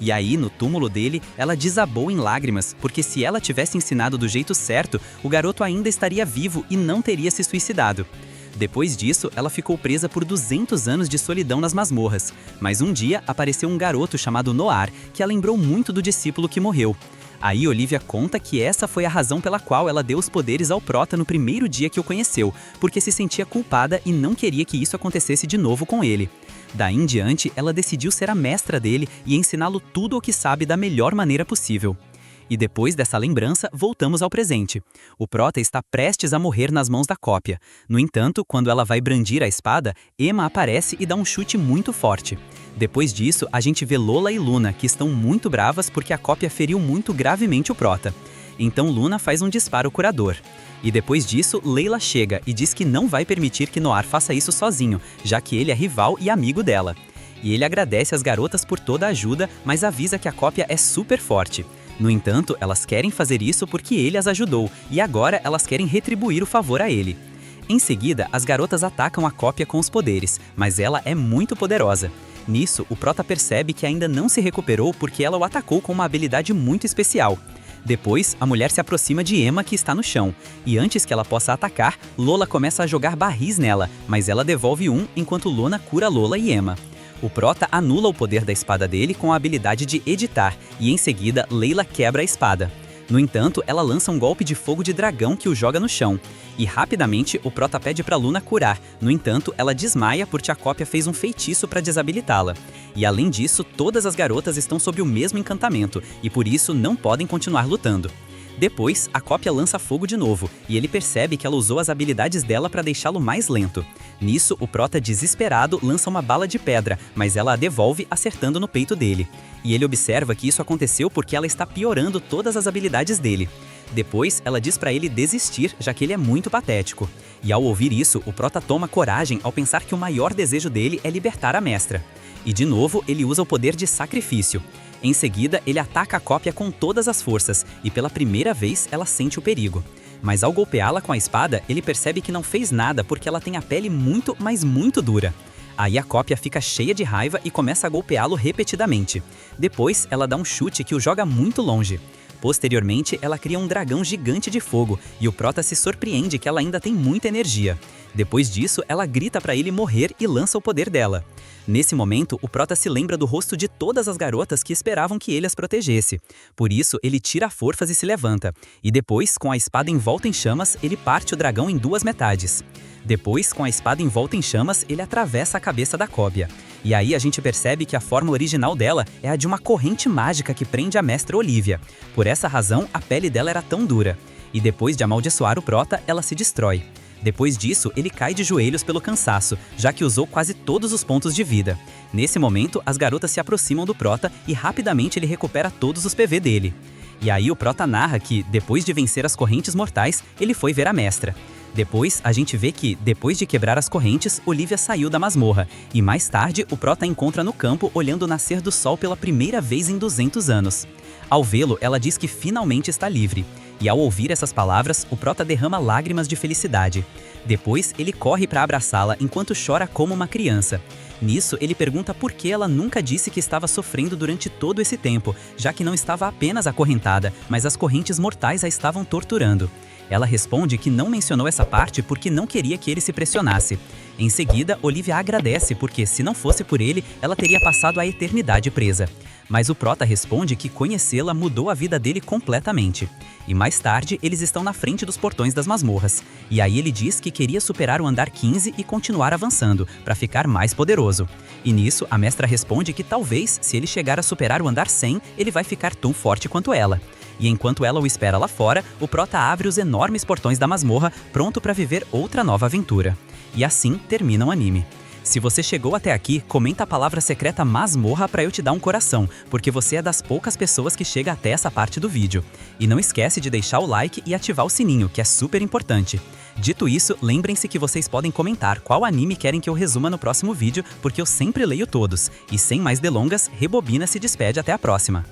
E aí, no túmulo dele, ela desabou em lágrimas, porque se ela tivesse ensinado do jeito certo, o garoto ainda estaria vivo e não teria se suicidado. Depois disso, ela ficou presa por 200 anos de solidão nas masmorras, mas um dia apareceu um garoto chamado Noir, que a lembrou muito do discípulo que morreu. Aí Olivia conta que essa foi a razão pela qual ela deu os poderes ao Prota no primeiro dia que o conheceu, porque se sentia culpada e não queria que isso acontecesse de novo com ele. Daí em diante, ela decidiu ser a mestra dele e ensiná-lo tudo o que sabe da melhor maneira possível. E depois dessa lembrança, voltamos ao presente. O Prota está prestes a morrer nas mãos da cópia. No entanto, quando ela vai brandir a espada, Emma aparece e dá um chute muito forte. Depois disso, a gente vê Lola e Luna, que estão muito bravas porque a cópia feriu muito gravemente o Prota. Então Luna faz um disparo curador. E depois disso, Layla chega e diz que não vai permitir que Noir faça isso sozinho, já que ele é rival e amigo dela. E ele agradece às garotas por toda a ajuda, mas avisa que a cópia é super forte. No entanto, elas querem fazer isso porque ele as ajudou, e agora elas querem retribuir o favor a ele. Em seguida, as garotas atacam a cópia com os poderes, mas ela é muito poderosa. Nisso, o Prota percebe que ainda não se recuperou porque ela o atacou com uma habilidade muito especial. Depois, a mulher se aproxima de Emma, que está no chão, e antes que ela possa atacar, Lola começa a jogar barris nela, mas ela devolve um enquanto Luna cura Lola e Emma. O Prota anula o poder da espada dele com a habilidade de editar, e em seguida, Layla quebra a espada. No entanto, ela lança um golpe de fogo de dragão que o joga no chão. E rapidamente, o Prota pede pra Luna curar. No entanto, ela desmaia porque a cópia fez um feitiço para desabilitá-la. E além disso, todas as garotas estão sob o mesmo encantamento, e por isso não podem continuar lutando. Depois, a cópia lança fogo de novo, e ele percebe que ela usou as habilidades dela para deixá-lo mais lento. Nisso, o Prota, desesperado, lança uma bala de pedra, mas ela a devolve acertando no peito dele. E ele observa que isso aconteceu porque ela está piorando todas as habilidades dele. Depois, ela diz para ele desistir, já que ele é muito patético. E ao ouvir isso, o Prota toma coragem ao pensar que o maior desejo dele é libertar a mestra. E de novo, ele usa o poder de sacrifício. Em seguida, ele ataca a cópia com todas as forças, e pela primeira vez ela sente o perigo. Mas ao golpeá-la com a espada, ele percebe que não fez nada porque ela tem a pele muito, mas muito dura. Aí a cópia fica cheia de raiva e começa a golpeá-lo repetidamente. Depois, ela dá um chute que o joga muito longe. Posteriormente, ela cria um dragão gigante de fogo, e o Prota se surpreende que ela ainda tem muita energia. Depois disso, ela grita para ele morrer e lança o poder dela. Nesse momento, o Prota se lembra do rosto de todas as garotas que esperavam que ele as protegesse. Por isso, ele tira forças e se levanta. E depois, com a espada envolta em chamas, ele parte o dragão em duas metades. Depois, com a espada envolta em chamas, ele atravessa a cabeça da cópia. E aí a gente percebe que a forma original dela é a de uma corrente mágica que prende a mestra Olivia. Por essa razão, a pele dela era tão dura. E depois de amaldiçoar o Prota, ela se destrói. Depois disso, ele cai de joelhos pelo cansaço, já que usou quase todos os pontos de vida. Nesse momento, as garotas se aproximam do Prota e rapidamente ele recupera todos os PV dele. E aí o Prota narra que, depois de vencer as correntes mortais, ele foi ver a mestra. Depois, a gente vê que, depois de quebrar as correntes, Olivia saiu da masmorra, e mais tarde o Prota a encontra no campo olhando o nascer do sol pela primeira vez em 200 anos. Ao vê-lo, ela diz que finalmente está livre. E ao ouvir essas palavras, o Prota derrama lágrimas de felicidade. Depois, ele corre para abraçá-la enquanto chora como uma criança. Nisso, ele pergunta por que ela nunca disse que estava sofrendo durante todo esse tempo, já que não estava apenas acorrentada, mas as correntes mortais a estavam torturando. Ela responde que não mencionou essa parte porque não queria que ele se pressionasse. Em seguida, Olivia agradece porque, se não fosse por ele, ela teria passado a eternidade presa. Mas o Prota responde que conhecê-la mudou a vida dele completamente. E mais tarde, eles estão na frente dos portões das masmorras. E aí ele diz que queria superar o andar 15 e continuar avançando, para ficar mais poderoso. E nisso, a mestra responde que talvez, se ele chegar a superar o andar 100, ele vai ficar tão forte quanto ela. E enquanto ela o espera lá fora, o Prota abre os enormes portões da masmorra, pronto para viver outra nova aventura. E assim termina o anime. Se você chegou até aqui, comenta a palavra secreta masmorra para eu te dar um coração, porque você é das poucas pessoas que chega até essa parte do vídeo. E não esquece de deixar o like e ativar o sininho, que é super importante. Dito isso, lembrem-se que vocês podem comentar qual anime querem que eu resuma no próximo vídeo, porque eu sempre leio todos. E sem mais delongas, Rebobina se despede até a próxima.